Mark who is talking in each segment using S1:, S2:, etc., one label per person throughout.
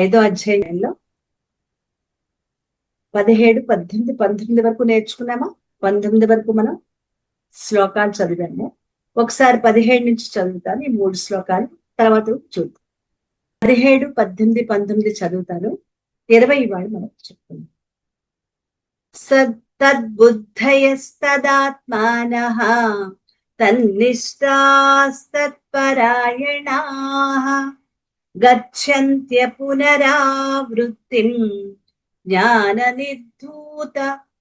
S1: 5వ అధ్యాయంలో 17, 18, 19 వరకు నేర్చుకున్నామా? 19 వరకు మనం శ్లోకాలు చదివాము. ఒకసారి 17 నుంచి చదువుతాను. ఈ 3 శ్లోకాలు తర్వాత చూద్దాం. 17, 18, 19 చదువుతాను. 20 ఇవాళ మనం చెప్పుకుందాం. తద్బుద్ధయస్తదాత్మానః తన్నిష్టాస్తత్పరాయణాః గచ్చంత్య పునరావృత్తిం జ్ఞాననిర్ధూత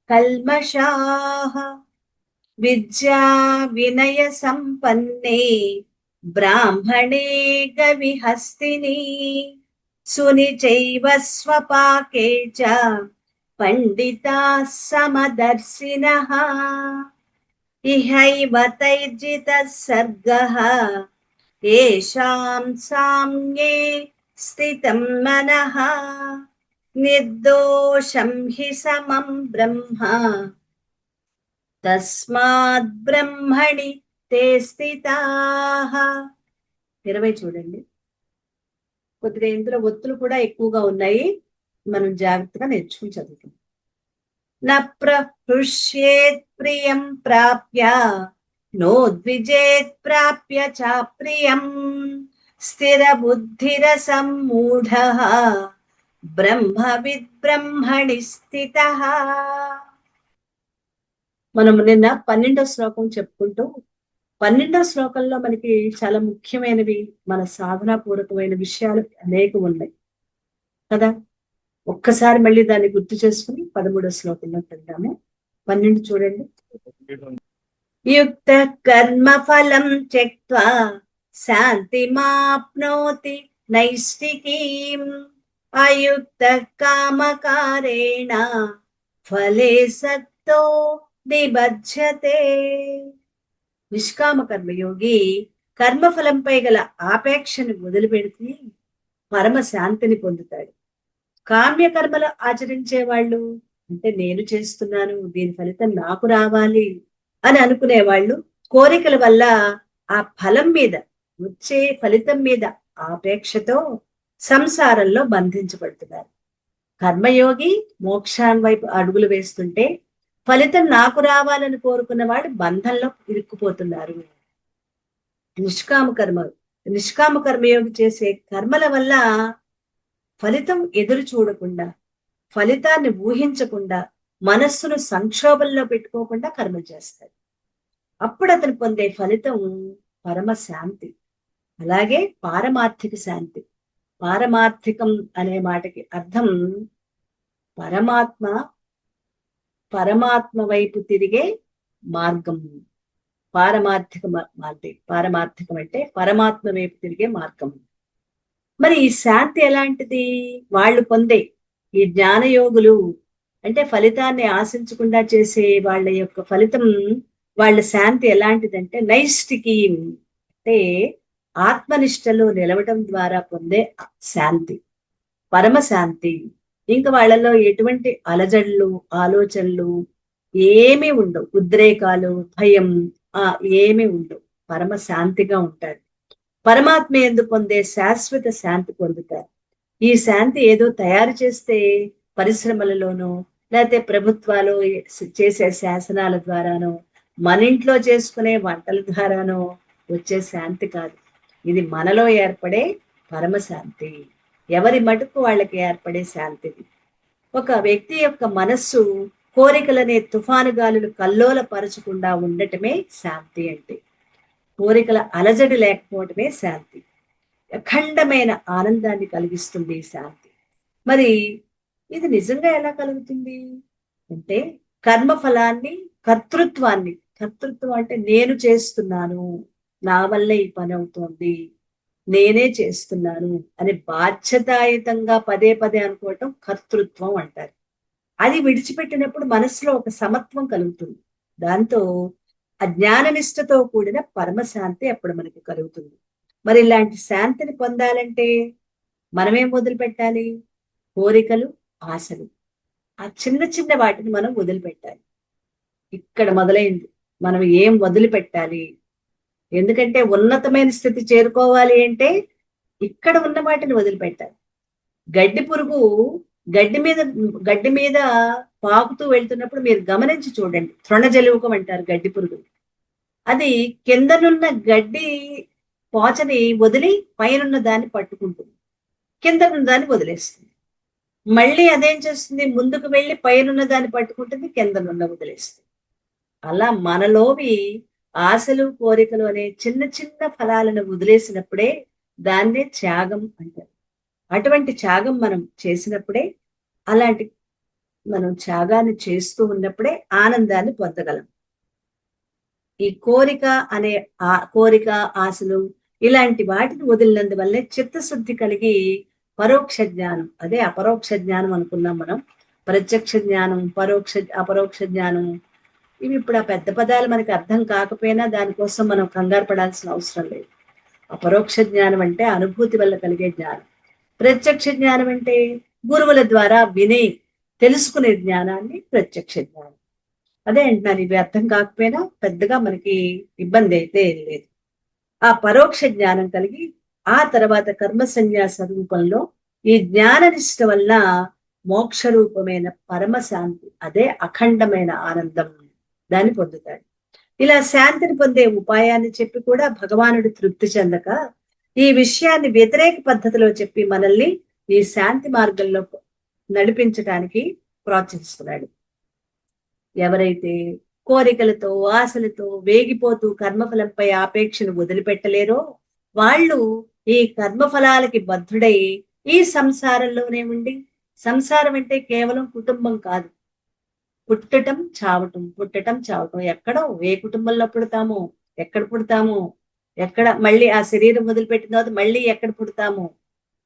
S1: కల్మషాః విద్యా వినయ సంపన్నే బ్రాహ్మణే గవిహస్తిని సునిచైవ స్వపాకే చ పండితాః సమదర్శినః ఇహైవ తైర్జితః సర్గః ఏషాం సామ్యే స్థితం మనః నిర్దోషం హి సమం బ్రహ్మ తస్మాత్ బ్రహ్మణి తే స్థితాః. 20 చూడండి. కొద్దిగా ఇందులో ఒత్తులు కూడా ఎక్కువగా ఉన్నాయి. మనం జాగ్రత్తగా నేర్చుకుని చదువుతాం. న ప్రహృష్యేత్ ప్రియం ప్రాప్య నోద్విజేత్ ప్రాప్య చ ప్రియం స్థిర బుద్ధిరసమ్మూఢః బ్రహ్మవిద్ బ్రహ్మణి స్థితః. మనం నిన్న 12వ శ్లోకం చెప్పుకుంటూ 12వ శ్లోకంలో మనకి చాలా ముఖ్యమైనవి, మన సాధనా పూర్వకమైన విషయాలు అనేక ఉన్నాయి కదా. ఒక్కసారి మళ్ళీ దాన్ని గుర్తు చేసుకుని 13వ శ్లోకంలో వెళ్దాము. 12 చూడండి. యుక్త కర్మ ఫలం త్యక్త్వా శాంతిమాప్నోతి నైష్టికీం అయుక్త కామకారేణ ఫలే సక్తో నిబధ్యతే. నిష్కామ కర్మయోగి కర్మఫలంపై గల ఆపేక్షను వదిలిపెడితే పరమ శాంతిని పొందుతాడు. కామ్య కర్మలు ఆచరించే వాళ్ళు అంటే నేను చేస్తున్నాను, దీని ఫలితం నాకు రావాలి అని అనుకునే వాళ్ళు కోరికల వల్ల ఆ ఫలం మీద, వచ్చే ఫలితం మీద ఆపేక్షతో సంసారంలో బంధించబడుతున్నారు. కర్మయోగి మోక్షాన్ని వైపు అడుగులు వేస్తుంటే ఫలితం నాకు రావాలని కోరుకున్న వాడు బంధంలో ఇరుక్కుపోతున్నారు. నిష్కామ కర్మయోగి చేసే కర్మల వల్ల ఫలితం ఎదురు చూడకుండా, ఫలితాన్ని ఊహించకుండా, మనస్సును సంక్షోభంలో పెట్టుకోకుండా కర్మలు చేస్తాడు. అప్పుడు అతను పొందే ఫలితం పరమ శాంతి. అలాగే పారమార్థిక శాంతి. పారమార్థికం అనే మాటకి అర్థం పరమాత్మ వైపు తిరిగే మార్గం. పారమార్థికం అంటే పరమాత్మ వైపు తిరిగే మార్గం. మరి ఈ శాంతి ఎలాంటిది? వాళ్ళు పొందే ఈ జ్ఞానయోగులు అంటే ఫలితాన్ని ఆశించకుండా చేసే వాళ్ళ యొక్క ఫలితం, వాళ్ళ శాంతి ఎలాంటిదంటే నైష్టికి అంటే ఆత్మనిష్టలో నిలవడం ద్వారా పొందే శాంతి, పరమశాంతి. ఇంకా వాళ్ళలో ఎటువంటి అలజడులు, ఆలోచనలు ఏమీ ఉండవు, ఉద్రేకాలు, భయం ఏమీ ఉండవు. పరమ శాంతిగా ఉంటారు. పరమాత్మ యందు పొందే శాశ్వత శాంతి పొందుతారు. ఈ శాంతి ఏదో తయారు చేస్తే పరిశ్రమలలోనో లేకపోతే ప్రభుత్వాలు చేసే శాసనాల ద్వారానో మన ఇంట్లో చేసుకునే వంటల ద్వారానో వచ్చే శాంతి కాదు. ఇది మనలో ఏర్పడే పరమశాంతి. ఎవరి మటుకు వాళ్ళకి ఏర్పడే శాంతి. ఒక వ్యక్తి యొక్క మనస్సు కోరికలనే తుఫాను గాలులు కల్లోల పరచకుండా ఉండటమే శాంతి అంటే. కోరికల అలజడి లేకపోవటమే శాంతి. అఖండమైన ఆనందాన్ని కలిగిస్తుంది ఈ శాంతి. మరి ఇది నిజంగా ఎలా కలుగుతుంది అంటే కర్మఫలాన్ని, కర్తృత్వం అంటే నేను చేస్తున్నాను, నా వల్ల ఈ పని అవుతోంది, నేనే చేస్తున్నాను అని బాధ్యతాయుతంగా పదే పదే అనుకోవటం కర్తృత్వం అంటారు. అది విడిచిపెట్టినప్పుడు మనసులో ఒక సమత్వం కలుగుతుంది. దాంతో అజ్ఞాన నిష్ఠతో కూడిన పరమశాంతి అప్పుడు మనకి కలుగుతుంది. మరి ఇలాంటి శాంతిని పొందాలంటే మనమేం వదిలిపెట్టాలి? కోరికలు, ఆశలు, ఆ చిన్న చిన్న వాటిని మనం వదిలిపెట్టాలి. ఇక్కడ మొదలైంది. మనం ఏం వదిలిపెట్టాలి? ఎందుకంటే ఉన్నతమైన స్థితి చేరుకోవాలి అంటే ఇక్కడ ఉన్న వాటిని వదిలిపెట్టాలి. గడ్డి పురుగు గడ్డి మీద గడ్డి మీద పాకుతూ వెళ్తున్నప్పుడు మీరు గమనించి చూడండి, తృణజలువుకం అంటారు గడ్డి పురుగు. అది కిందనున్న గడ్డి పోచని వదిలి పైనున్న దాన్ని పట్టుకుంటుంది, కిందనున్న దాన్ని వదిలేస్తుంది. మళ్ళీ అదేం చేస్తుంది, ముందుకు వెళ్ళి పైనున్న దాన్ని పట్టుకుంటుంది, కిందనున్న వదిలేస్తుంది. అలా మనలోవి ఆశలు కోరికలు అనే చిన్న చిన్న ఫలాలను వదిలేసినప్పుడే దాన్నే త్యాగం అంటారు. అటువంటి త్యాగం మనం చేసినప్పుడే, అలాంటి మనం త్యాగాన్ని చేస్తూ ఉన్నప్పుడే ఆనందాన్ని పొందగలం. ఈ కోరిక అనే కోరిక, ఆశలు ఇలాంటి వాటిని వదిలినందువల్లే చిత్తశుద్ధి కలిగి పరోక్ష జ్ఞానం, అదే అపరోక్ష జ్ఞానం అనుకున్నాం మనం. ప్రత్యక్ష జ్ఞానం, అపరోక్ష జ్ఞానం, ఇవి ఇప్పుడు ఆ పెద్ద పదాలు మనకి అర్థం కాకపోయినా దానికోసం మనం కంగారు పడాల్సిన అవసరం లేదు. అపరోక్ష జ్ఞానం అంటే అనుభూతి వల్ల కలిగే జ్ఞానం. ప్రత్యక్ష జ్ఞానం అంటే గురువుల ద్వారా విని తెలుసుకునే జ్ఞానాన్ని ప్రత్యక్ష జ్ఞానం. అదే అంటున్నాను, ఇవి అర్థం కాకపోయినా పెద్దగా మనకి ఇబ్బంది అయితే ఏం లేదు. ఆ పరోక్ష జ్ఞానం కలిగి ఆ తర్వాత కర్మ సన్యాస రూపంలో ఈ జ్ఞాన నిష్ట వల్ల మోక్ష రూపమైన పరమశాంతి, అదే అఖండమైన ఆనందం, దాన్ని పొందుతాడు. ఇలా శాంతిని పొందే ఉపాయాన్ని చెప్పి కూడా భగవానుడు తృప్తి చెందక ఈ విషయాన్ని వ్యతిరేక పద్ధతిలో చెప్పి మనల్ని ఈ శాంతి మార్గంలో నడిపించడానికి ప్రోత్సహిస్తున్నాడు. ఎవరైతే కోరికలతో ఆశలతో వేగిపోతూ కర్మఫలంపై ఆపేక్షను వదిలిపెట్టలేరో వాళ్ళు ఈ కర్మఫలాలకి బద్ధుడై ఈ సంసారంలోనే ఉండి, సంసారం అంటే కేవలం కుటుంబం కాదు, పుట్టటం చావటం, పుట్టటం చావటం. ఎక్కడో ఏ కుటుంబంలో పుడతామో, ఎక్కడ పుడతామో, ఎక్కడ మళ్ళీ ఆ శరీరం వదిలిపెట్టిన తర్వాత మళ్ళీ ఎక్కడ పుడతామో,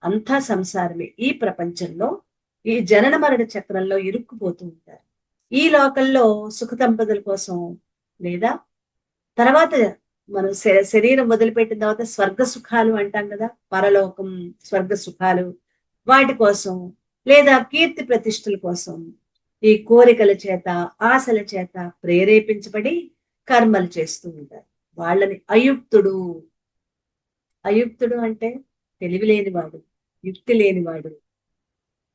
S1: అంతా సంసారమే. ఈ ప్రపంచంలో ఈ జనన మరణ చక్రంలో ఇరుక్కుపోతూ ఉంటారు. ఈ లోకంలో సుఖ సంపదల కోసం, లేదా తర్వాత మనం శరీరం వదిలిపెట్టిన తర్వాత స్వర్గ సుఖాలు అంటాం కదా, పరలోకం, స్వర్గ సుఖాలు, వాటి కోసం, లేదా కీర్తి ప్రతిష్టల కోసం ఈ కోరికల చేత, ఆశల చేత ప్రేరేపించబడి కర్మలు చేస్తూ ఉంటారు. వాళ్ళని అయుక్తుడు, అయుక్తుడు అంటే తెలివి లేనివాడు, యుక్తి లేనివాడు,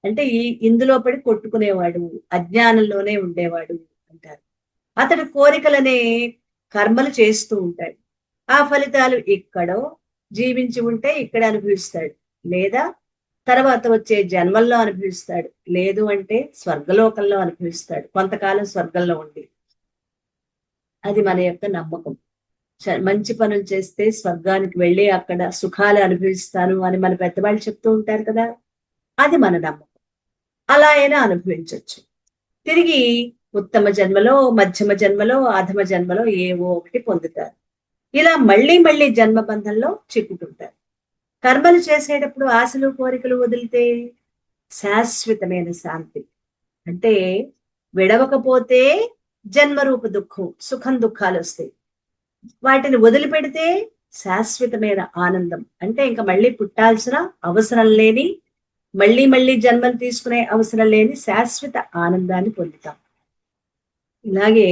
S1: అంటే ఇందులో పడి కొట్టుకునేవాడు, అజ్ఞానంలోనే ఉండేవాడు అంటారు. అతడు కోరికలనే కర్మలు చేస్తూ ఉంటాడు. ఆ ఫలితాలు ఇక్కడో జీవించి ఉంటే ఇక్కడ అనుభవిస్తాడు, లేదా తర్వాత వచ్చే జన్మల్లో అనుభవిస్తాడు, లేదు అంటే స్వర్గలోకంలో అనుభవిస్తాడు, కొంతకాలం స్వర్గంలో ఉండి. అది మన యొక్క నమ్మకం. మంచి పనులు చేస్తే స్వర్గానికి వెళ్ళి అక్కడ సుఖాలు అనుభవిస్తాను అని మన పెద్దవాళ్ళు చెప్తూ ఉంటారు కదా, అది మన నమ్మకం. అలా అయినా అనుభవించవచ్చు. తిరిగి ఉత్తమ జన్మలో, మధ్యమ జన్మలో, అధమ జన్మలో ఏవో ఒకటి పొందుతారు. ఇలా మళ్ళీ మళ్ళీ జన్మ బంధంలో చిక్కుకుంటారు. కర్మలు చేసేటప్పుడు ఆశలు కోరికలు వదిలితే శాశ్వతమైన శాంతి, అంటే విడవకపోతే జన్మరూప దుఃఖం, సుఖం దుఃఖాలు వస్తాయి. వాటిని వదిలిపెడితే శాశ్వతమైన ఆనందం, అంటే ఇంకా మళ్ళీ పుట్టాల్సిన అవసరం లేని, మళ్ళీ మళ్ళీ జన్మలు తీసుకునే అవసరం లేని శాశ్వత ఆనందాన్ని పొందుతాం. ఇలాగే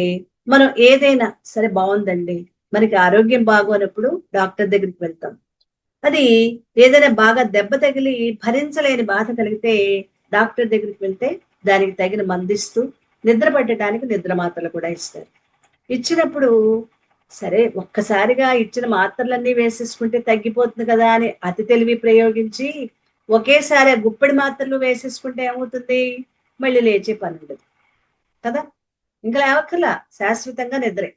S1: మనం ఏదైనా సరే, బాగుందండి, మనకి ఆరోగ్యం బాగోనప్పుడు డాక్టర్ దగ్గరికి వెళ్తాం. అది ఏదైనా బాగా దెబ్బ తగిలి భరించలేని బాధ కలిగితే డాక్టర్ దగ్గరికి వెళ్తే దానికి తగిన మందిస్తూ నిద్ర పట్టడానికి నిద్ర మాత్రలు కూడా ఇస్తారు. ఇచ్చినప్పుడు సరే ఒక్కసారిగా ఇచ్చిన మాత్రలన్నీ వేసేసుకుంటే తగ్గిపోతుంది కదా అని అతి తెలివి ప్రయోగించి ఒకేసారి ఆ గుప్పెడి మాత్రలు వేసేసుకుంటే ఏమవుతుంది, మళ్ళీ లేచే పని ఉండదు కదా, ఇంకా లేవక్కర్లా, శాశ్వతంగా నిద్రే.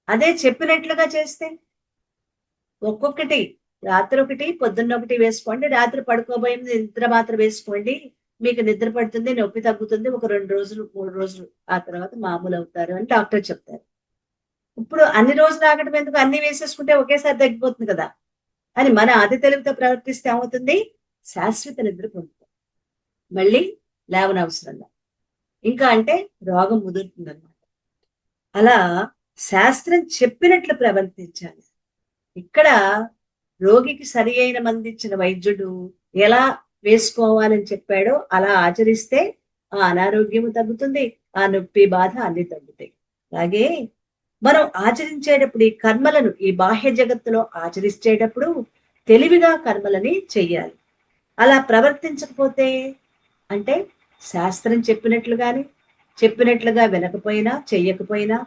S1: అదే చెప్పినట్లుగా చేస్తే ఒక్కొక్కటి, రాత్రి ఒకటి పొద్దున్న ఒకటి వేసుకోండి, రాత్రి పడుకోబోయే నిద్ర మాత్రం వేసుకోండి, మీకు నిద్ర పడుతుంది, నొప్పి తగ్గుతుంది, ఒక 2 రోజులు 3 రోజులు ఆ తర్వాత మామూలు అవుతారు అని డాక్టర్ చెప్తారు. ఇప్పుడు అన్ని రోజులు ఆగటం ఎందుకు, అన్ని వేసేసుకుంటే ఒకేసారి తగ్గిపోతుంది కదా అని మన అతి తెలివితో ప్రవర్తిస్తే ఏమవుతుంది, శాశ్వత నిద్ర పొందుతాం, మళ్ళీ లేవనవసరంగా. ఇంకా అంటే రోగం ముదురుతుంది అనమాట. అలా శాస్త్రం చెప్పినట్లు ప్రవర్తించాలి. ఇక్కడ రోగికి సరి అయిన మందిచ్చిన వైద్యుడు ఎలా వేసుకోవాలని చెప్పాడో అలా ఆచరిస్తే ఆ అనారోగ్యము తగ్గుతుంది, ఆ నొప్పి బాధ అన్ని తగ్గుతాయి. అలాగే మనం ఆచరించేటప్పుడు ఈ కర్మలను ఈ బాహ్య జగత్తులో ఆచరించేటప్పుడు తెలివిగా కర్మలని చెయ్యాలి. అలా ప్రవర్తించకపోతే అంటే శాస్త్రం చెప్పినట్లుగా వినకపోయినా చెయ్యకపోయినా,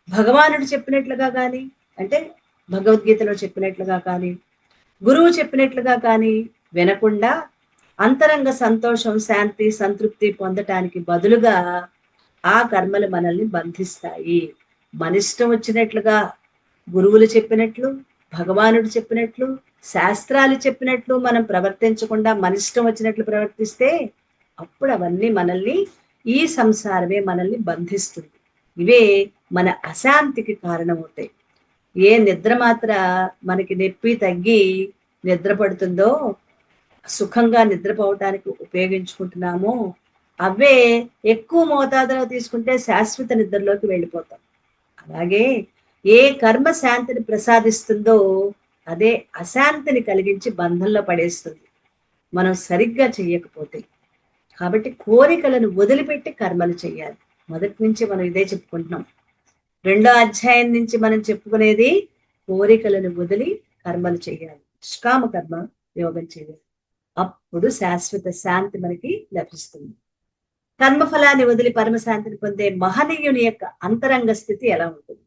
S1: భగవానుడు చెప్పినట్లుగా కానీ అంటే భగవద్గీతలో చెప్పినట్లుగా కానీ, గురువు చెప్పినట్లుగా కానీ వినకుండా అంతరంగ సంతోషం, శాంతి, సంతృప్తి పొందటానికి బదులుగా ఆ కర్మలు మనల్ని బంధిస్తాయి. మనిష్టం వచ్చినట్లుగా గురువులు చెప్పినట్లు, భగవానుడు చెప్పినట్లు, శాస్త్రాలు చెప్పినట్లు మనం ప్రవర్తించకుండా మనిష్టం వచ్చినట్లు ప్రవర్తిస్తే అప్పుడు అవన్నీ మనల్ని, ఈ సంసారమే మనల్ని బంధిస్తుంది. ఇవే మన అశాంతికి కారణమవుతాయి. ఏ నిద్ర మాత్ర మనకి నొప్పి తగ్గి నిద్ర పడుతుందో, సుఖంగా నిద్రపోవటానికి ఉపయోగించుకుంటున్నామో అవే ఎక్కువ మోతాదులో తీసుకుంటే శాశ్వత నిద్రలోకి వెళ్ళిపోతాం. అలాగే ఏ కర్మ శాంతిని ప్రసాదిస్తుందో అదే అశాంతిని కలిగించి బంధంలో పడేస్తుంది మనం సరిగ్గా చెయ్యకపోతే. కాబట్టి కోరికలను వదిలిపెట్టి కర్మలు చెయ్యాలి. మొదటి నుంచి మనం ఇదే చెప్పుకుంటున్నాం. 2వ అధ్యాయం నుంచి మనం చెప్పుకునేది కోరికలను వదిలి కర్మలు చెయ్యాలి, నిష్కామ కర్మ యోగం చేయాలి. అప్పుడు శాశ్వత శాంతి మనకి లభిస్తుంది. కర్మఫలాన్ని వదిలి పరమశాంతిని పొందే మహనీయుని యొక్క అంతరంగ స్థితి ఎలా ఉంటుంది?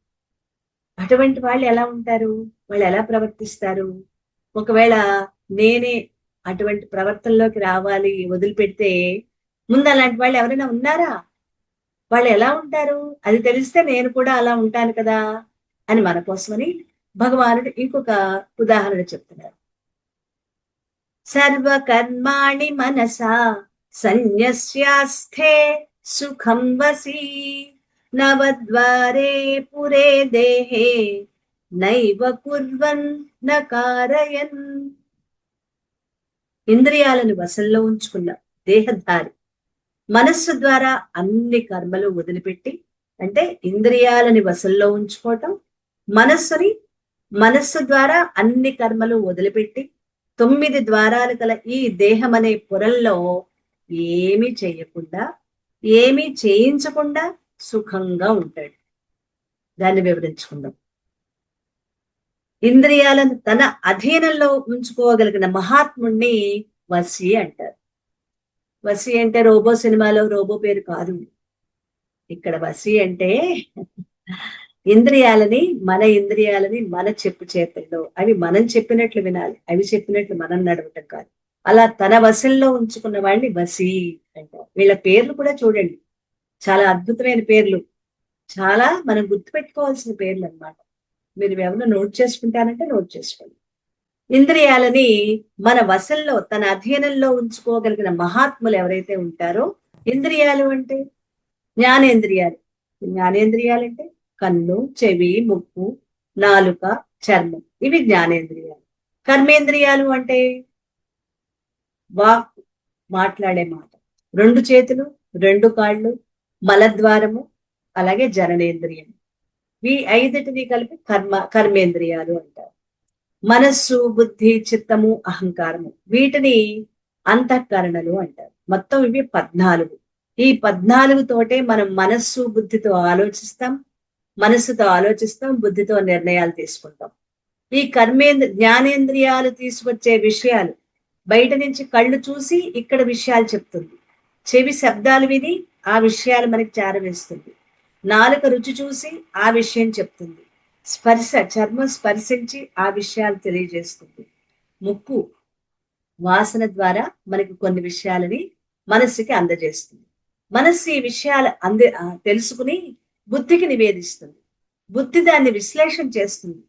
S1: అటువంటి వాళ్ళు ఎలా ఉంటారు? వాళ్ళు ఎలా ప్రవర్తిస్తారు? ఒకవేళ నేనే అటువంటి ప్రవర్తనలోకి రావాలి, వదిలిపెడితే ముందు అలాంటి వాళ్ళు ఎవరైనా ఉన్నారా? వాళ్ళు ఎలా ఉంటారు? అది తెలిస్తే నేను కూడా అలా ఉంటాను కదా అని మన కోసమని భగవానుడు ఇంకొక ఉదాహరణ చెప్తున్నారు. సర్వకర్మాణి మనసా సన్యస్యాస్థే సుఖం వసి నవద్వారే పురే దేహే నైవ కుర్వన్ నకారయన్. ఇంద్రియాలను వశంలో ఉంచుకున్న దేహధారి మనస్సు ద్వారా అన్ని కర్మలు వదిలిపెట్టి, అంటే ఇంద్రియాలని వశంలో ఉంచుకోవటం, మనస్సు ద్వారా అన్ని కర్మలు వదిలిపెట్టి 9 ద్వారాలు గల ఈ దేహం అనే పురంలో ఏమీ చేయకుండా, ఏమీ చేయించకుండా సుఖంగా ఉంటాడు. దాన్ని వివరించుకుందాం. ఇంద్రియాలను తన అధీనంలో ఉంచుకోగలిగిన మహాత్ముణ్ణి వశి అంటారు. వశి అంటే రోబో సినిమాలో రోబో పేరు కాదు. ఇక్కడ వశి అంటే ఇంద్రియాలని మన చెప్పు చేతుల్లో, అవి మనం చెప్పినట్లు వినాలి, అవి చెప్పినట్లు మనం నడవటం కాదు. అలా తన వశంలో ఉంచుకున్న వాడిని వశి అంటారు. వీళ్ళ పేర్లు కూడా చూడండి, చాలా అద్భుతమైన పేర్లు, చాలా మనం గుర్తుపెట్టుకోవాల్సిన పేర్లు అన్నమాట. మీరు ఎవరు నోట్ చేసుకుంటారంటే నోట్ చేసుకోండి. ఇంద్రియాలని మన వశంలో, తన అధీనంలో ఉంచుకోగలిగిన మహాత్ములు ఎవరైతే ఉంటారో, ఇంద్రియాలు అంటే జ్ఞానేంద్రియాలు. జ్ఞానేంద్రియాలు అంటే కన్ను, చెవి, ముక్కు, నాలుక, చర్మం, ఇవి జ్ఞానేంద్రియాలు. కర్మేంద్రియాలు అంటే వాక్, మాట్లాడే మాట, 2 చేతులు, 2 కాళ్ళు, మలద్వారము, అలాగే జననేంద్రియం. ఈ 5టిని కలిపి కర్మేంద్రియాలు అంటారు. మనస్సు, బుద్ధి, చిత్తము, అహంకారము, వీటిని అంతఃకరణలు అంటారు. మొత్తం ఇవి 14. ఈ 14 తోటే మనం మనస్సు బుద్ధితో ఆలోచిస్తాం, మనస్సుతో ఆలోచిస్తాం, బుద్ధితో నిర్ణయాలు తీసుకుంటాం. ఈ జ్ఞానేంద్రియాలు తీసుకొచ్చే విషయాలు, బయట నుంచి కళ్ళు చూసి ఇక్కడ విషయాలు చెప్తుంది, చెవి శబ్దాలు విని ఆ విషయాలు మనకి చేరవేస్తుంది, నాలుక రుచి చూసి ఆ విషయం చెప్తుంది, చర్మం స్పర్శించి ఆ విషయాలు తెలియజేస్తుంది, ముక్కు వాసన ద్వారా మనకి కొన్ని విషయాలని మనస్సుకి అందజేస్తుంది, మనస్సు ఈ విషయాలు తెలుసుకుని బుద్ధికి నివేదిస్తుంది, బుద్ధి దాన్ని విశ్లేషణ చేస్తుంది,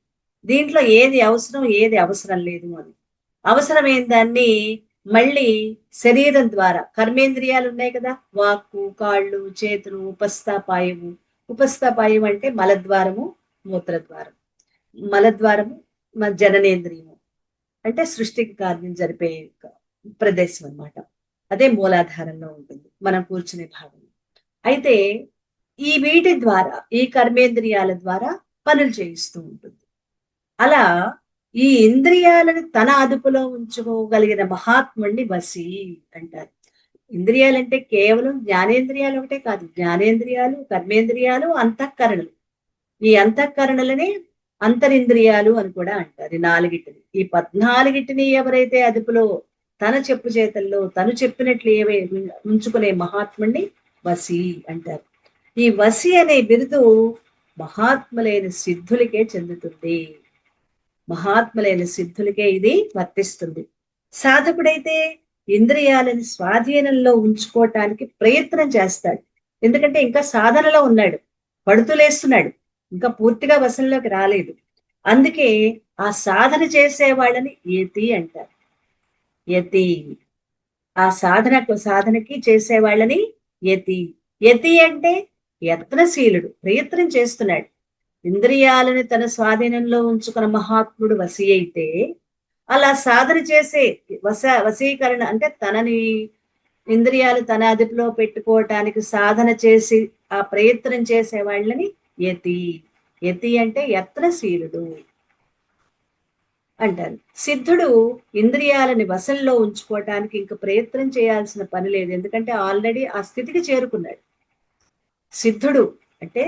S1: దీంట్లో ఏది అవసరం ఏది అవసరం లేదు అని. అవసరమైన దాన్ని మళ్ళీ శరీరం ద్వారా, కర్మేంద్రియాలు ఉన్నాయి కదా, వాక్కు, కాళ్ళు, చేతులు, ఉపస్థాపాయము. ఉపస్థాపాయం అంటే మలద్వారము, మూత్రద్వారం. మలద్వారము జననేంద్రియము, అంటే సృష్టికి కార్యం జరిపే ప్రదేశం అన్నమాట. అదే మూలాధారంలో ఉంటుంది మనం కూర్చునే భాగం. అయితే ఈ వీటి ద్వారా, ఈ కర్మేంద్రియాల ద్వారా పనులు చేయిస్తూ ఉంటుంది. అలా ఈ ఇంద్రియాలను తన అదుపులో ఉంచుకోగలిగిన మహాత్ముడిని వశి అంటారు. ఇంద్రియాలంటే కేవలం జ్ఞానేంద్రియాలు ఒకటే కాదు, జ్ఞానేంద్రియాలు, కర్మేంద్రియాలు, అంతఃకరణలు. ఈ అంతఃకరణలని అంతరింద్రియాలు అని కూడా అంటారు. ఈ 4టిని, ఈ 14టిని ఎవరైతే అదుపులో తన చెప్పు చేతల్లో తను చెప్పినట్లు ఏవే ఉంచుకునే మహాత్ముణ్ణి వసి అంటారు. ఈ వసి అనే బిరుదు మహాత్ములైన సిద్ధులకే చెందుతుంది. మహాత్ములైన సిద్ధులకే ఇది వర్తిస్తుంది. సాధకుడైతే ఇంద్రియాలని స్వాధీనంలో ఉంచుకోవటానికి ప్రయత్నం చేస్తాడు. ఎందుకంటే ఇంకా సాధనలో ఉన్నాడు, పడుతులేస్తున్నాడు, ఇంకా పూర్తిగా వశంలోకి రాలేదు. అందుకే ఆ సాధన చేసే వాళ్ళని యతి అంటారు. యతి, ఆ సాధనకి చేసే వాళ్ళని యతి. యతి అంటే యత్నశీలుడు, ప్రయత్నం చేస్తున్నాడు. ఇంద్రియాలను తన స్వాధీనంలో ఉంచుకున్న మహాత్ముడు వసి అయితే, అలా సాధన చేసే వశీకరణ అంటే తనని ఇంద్రియాలు తన అదుపులో పెట్టుకోవటానికి సాధన చేసి ఆ ప్రయత్నం చేసే వాళ్ళని యతి. యతి అంటే యత్నశీలుడు అంటారు. సిద్ధుడు ఇంద్రియాలని వశంలో ఉంచుకోవటానికి ఇంకా ప్రయత్నం చేయాల్సిన పని లేదు, ఎందుకంటే ఆల్రెడీ ఆ స్థితికి చేరుకున్నాడు. సిద్ధుడు అంటే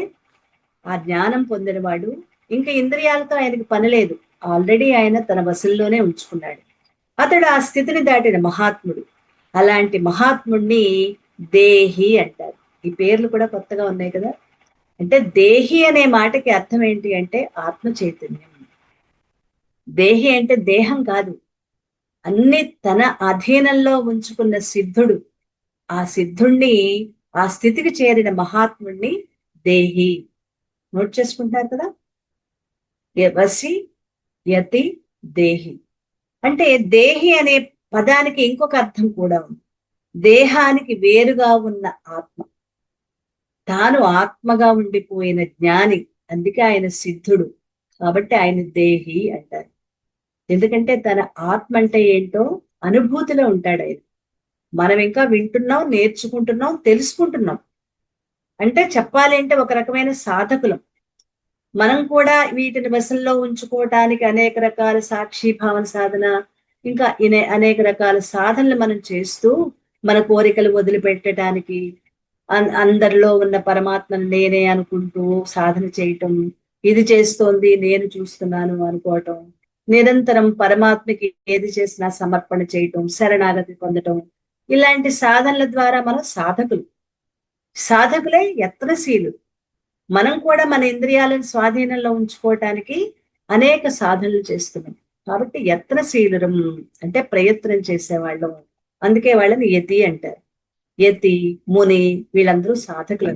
S1: ఆ జ్ఞానం పొందినవాడు, ఇంకా ఇంద్రియాలతో ఆయనకి పని లేదు, ఆల్రెడీ ఆయన తన వశంలోనే ఉంచుకున్నాడు. అతడు ఆ స్థితిని దాటిన మహాత్ముడు. అలాంటి మహాత్ముడిని దేహి అంటారు. ఈ పేర్లు కూడా కొత్తగా ఉన్నాయి కదా. అంటే దేహి అనే మాటకి అర్థం ఏంటి అంటే ఆత్మ చైతన్యం. దేహి అంటే దేహం కాదు, అన్ని తన అధీనంలో ఉంచుకున్న సిద్ధుడు. ఆ సిద్ధుణ్ణి, ఆ స్థితికి చేరిన మహాత్ముడిని దేహి. నోట్ చేసుకుంటారు కదా. వసి, యతి, దేహి. అంటే దేహి అనే పదానికి ఇంకొక అర్థం కూడా ఉంది. దేహానికి వేరుగా ఉన్న ఆత్మ, తాను ఆత్మగా ఉండిపోయిన జ్ఞాని. అందుకే ఆయన సిద్ధుడు, కాబట్టి ఆయన దేహి అంటారు. ఎందుకంటే తన ఆత్మ అంటే ఏంటో అనుభూతిలో ఉంటాడు ఆయన. మనం ఇంకా వింటున్నాం, నేర్చుకుంటున్నాం, తెలుసుకుంటున్నాం. అంటే చెప్పాలి అంటే ఒక రకమైన సాధకులం. మనం కూడా వీటిని వశంలో ఉంచుకోవటానికి అనేక రకాల సాక్షి భావన సాధన, ఇంకా అనేక రకాల సాధనలు మనం చేస్తూ మన కోరికలు వదిలిపెట్టడానికి, అందరిలో ఉన్న పరమాత్మను నేనే అనుకుంటూ సాధన చేయటం, ఇది చేస్తోంది నేను చూస్తున్నాను అనుకోవటం, నిరంతరం పరమాత్మకి ఏది చేసినా సమర్పణ చేయటం, శరణాగతి పొందటం, ఇలాంటి సాధనల ద్వారా మనం సాధకులే యత్నశీలు. మనం కూడా మన ఇంద్రియాలను స్వాధీనంలో ఉంచుకోవటానికి అనేక సాధనలు చేస్తున్నాం. కాబట్టి యత్నశీలురం అంటే ప్రయత్నం చేసేవాళ్ళం. అందుకే వాళ్ళని యతి అంటారు. యతి, ముని, వీళ్ళందరూ సాధకులు.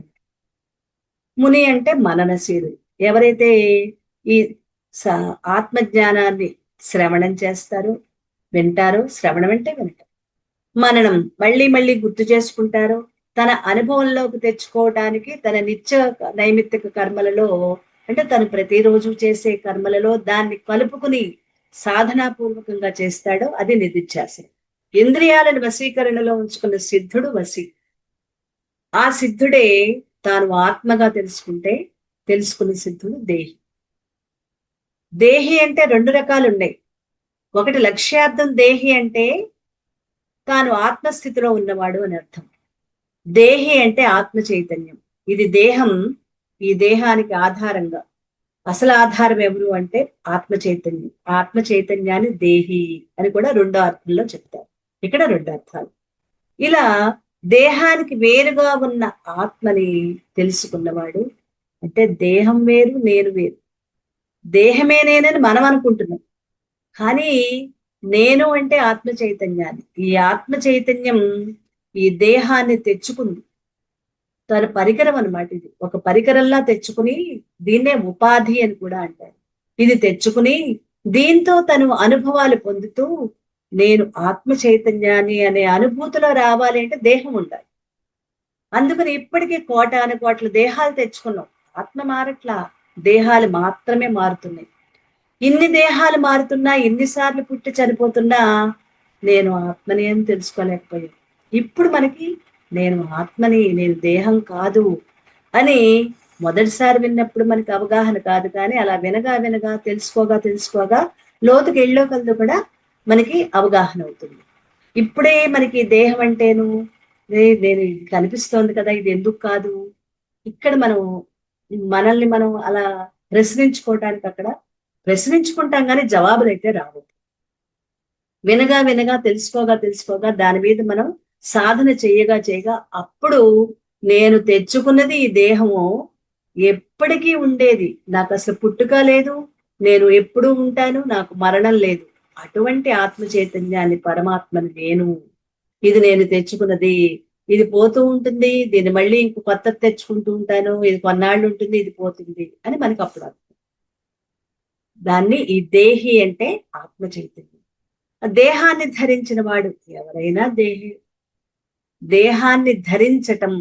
S1: ముని అంటే మననశీలు. ఎవరైతే ఈ ఆత్మజ్ఞానాన్ని శ్రవణం చేస్తారో, వింటారో, శ్రవణం అంటే వింటారు, మననం మళ్ళీ మళ్ళీ గుర్తు చేసుకుంటారో, తన అనుభవంలోకి తెచ్చుకోవడానికి తన నిత్య నైమిత్తిక కర్మలలో, అంటే తను ప్రతిరోజు చేసే కర్మలలో దాన్ని కలుపుకుని సాధనాపూర్వకంగా చేస్తాడో అది నిధిధ్యాసనం. ఇంద్రియాలను వశీకరణలో ఉంచుకున్న సిద్ధుడు వసి. ఆ సిద్ధుడే తాను ఆత్మగా తెలుసుకున్న సిద్ధుడు దేహి. దేహి అంటే రెండు రకాలు ఉన్నాయి. ఒకటి లక్ష్యార్థం దేహి అంటే తాను ఆత్మస్థితిలో ఉన్నవాడు అని అర్థం. దేహి అంటే ఆత్మ చైతన్యం. ఇది దేహం, ఈ దేహానికి ఆధారంగా అసలు ఆధారం ఎవరు అంటే ఆత్మ చైతన్యం. ఆత్మ చైతన్యాన్ని దేహి అని కూడా రెండో అర్థంలో చెప్తారు. ఇక్కడ రెండు అర్థాలు. ఇలా దేహానికి వేరుగా ఉన్న ఆత్మని తెలుసుకున్నవాడు, అంటే దేహం వేరు నేను వేరు, దేహమే నేనని మనం అనుకుంటున్నాం, కానీ నేను అంటే ఆత్మ చైతన్యాన్ని. ఈ ఆత్మ చైతన్యం ఈ దేహాన్ని తెచ్చుకుంది, తన పరికరం అనమాట. ఇది ఒక పరికరంలా తెచ్చుకుని, దీన్నే ఉపాధి అని కూడా అంటారు. ఇది తెచ్చుకుని దీంతో తను అనుభవాలు పొందుతూ నేను ఆత్మ చైతన్యాన్ని అనే అనుభూతిలో రావాలి అంటే దేహం ఉండాలి. అందుకని ఇప్పటికీ కోటాను కోట్ల దేహాలు తెచ్చుకున్నాం, ఆత్మ మారట్లా, దేహాలు మాత్రమే మారుతున్నాయి. ఇన్ని దేహాలు మారుతున్నా, ఇన్నిసార్లు పుట్టి చనిపోతున్నా నేను ఆత్మని అని తెలుసుకోలేకపోయాను. ఇప్పుడు మనకి నేను ఆత్మని, నేను దేహం కాదు అని మొదటిసారి విన్నప్పుడు మనకి అవగాహన కాదు, కానీ అలా వినగా తెలుసుకోగా లోతుకి వెళ్ళో కలదు కూడా మనకి అవగాహన అవుతుంది. ఇప్పుడే మనకి దేహం అంటేను నేను కనిపిస్తోంది కదా, ఇది ఎందుకు కాదు, ఇక్కడ మనల్ని మనం అలా ప్రశ్నించుకోవటానికి అక్కడ ప్రశ్నించుకుంటాం, కానీ జవాబులు అయితే రావు. వినగా వినగా తెలుసుకోగా దాని మీద మనం సాధన చేయగా అప్పుడు నేను తెచ్చుకున్నది ఈ దేహము ఎప్పటికీ ఉండేది, నాకు అసలు పుట్టుక లేదు, నేను ఎప్పుడూ ఉంటాను, నాకు మరణం లేదు. అటువంటి ఆత్మ చైతన్యాన్ని, పరమాత్మని ఇది నేను తెచ్చుకున్నది, ఇది పోతూ ఉంటుంది, దీన్ని మళ్ళీ ఇంకో కొత్తది తెచ్చుకుంటూ ఉంటాను, ఇది కొన్నాళ్ళు ఉంటుంది, ఇది పోతుంది అని మనకి అప్పుడు అర్థం. దాన్ని ఈ దేహి అంటే ఆత్మ చైతన్యం. దేహాన్ని ధరించిన వాడు ఎవరైనా దేహాన్ని ధరించటం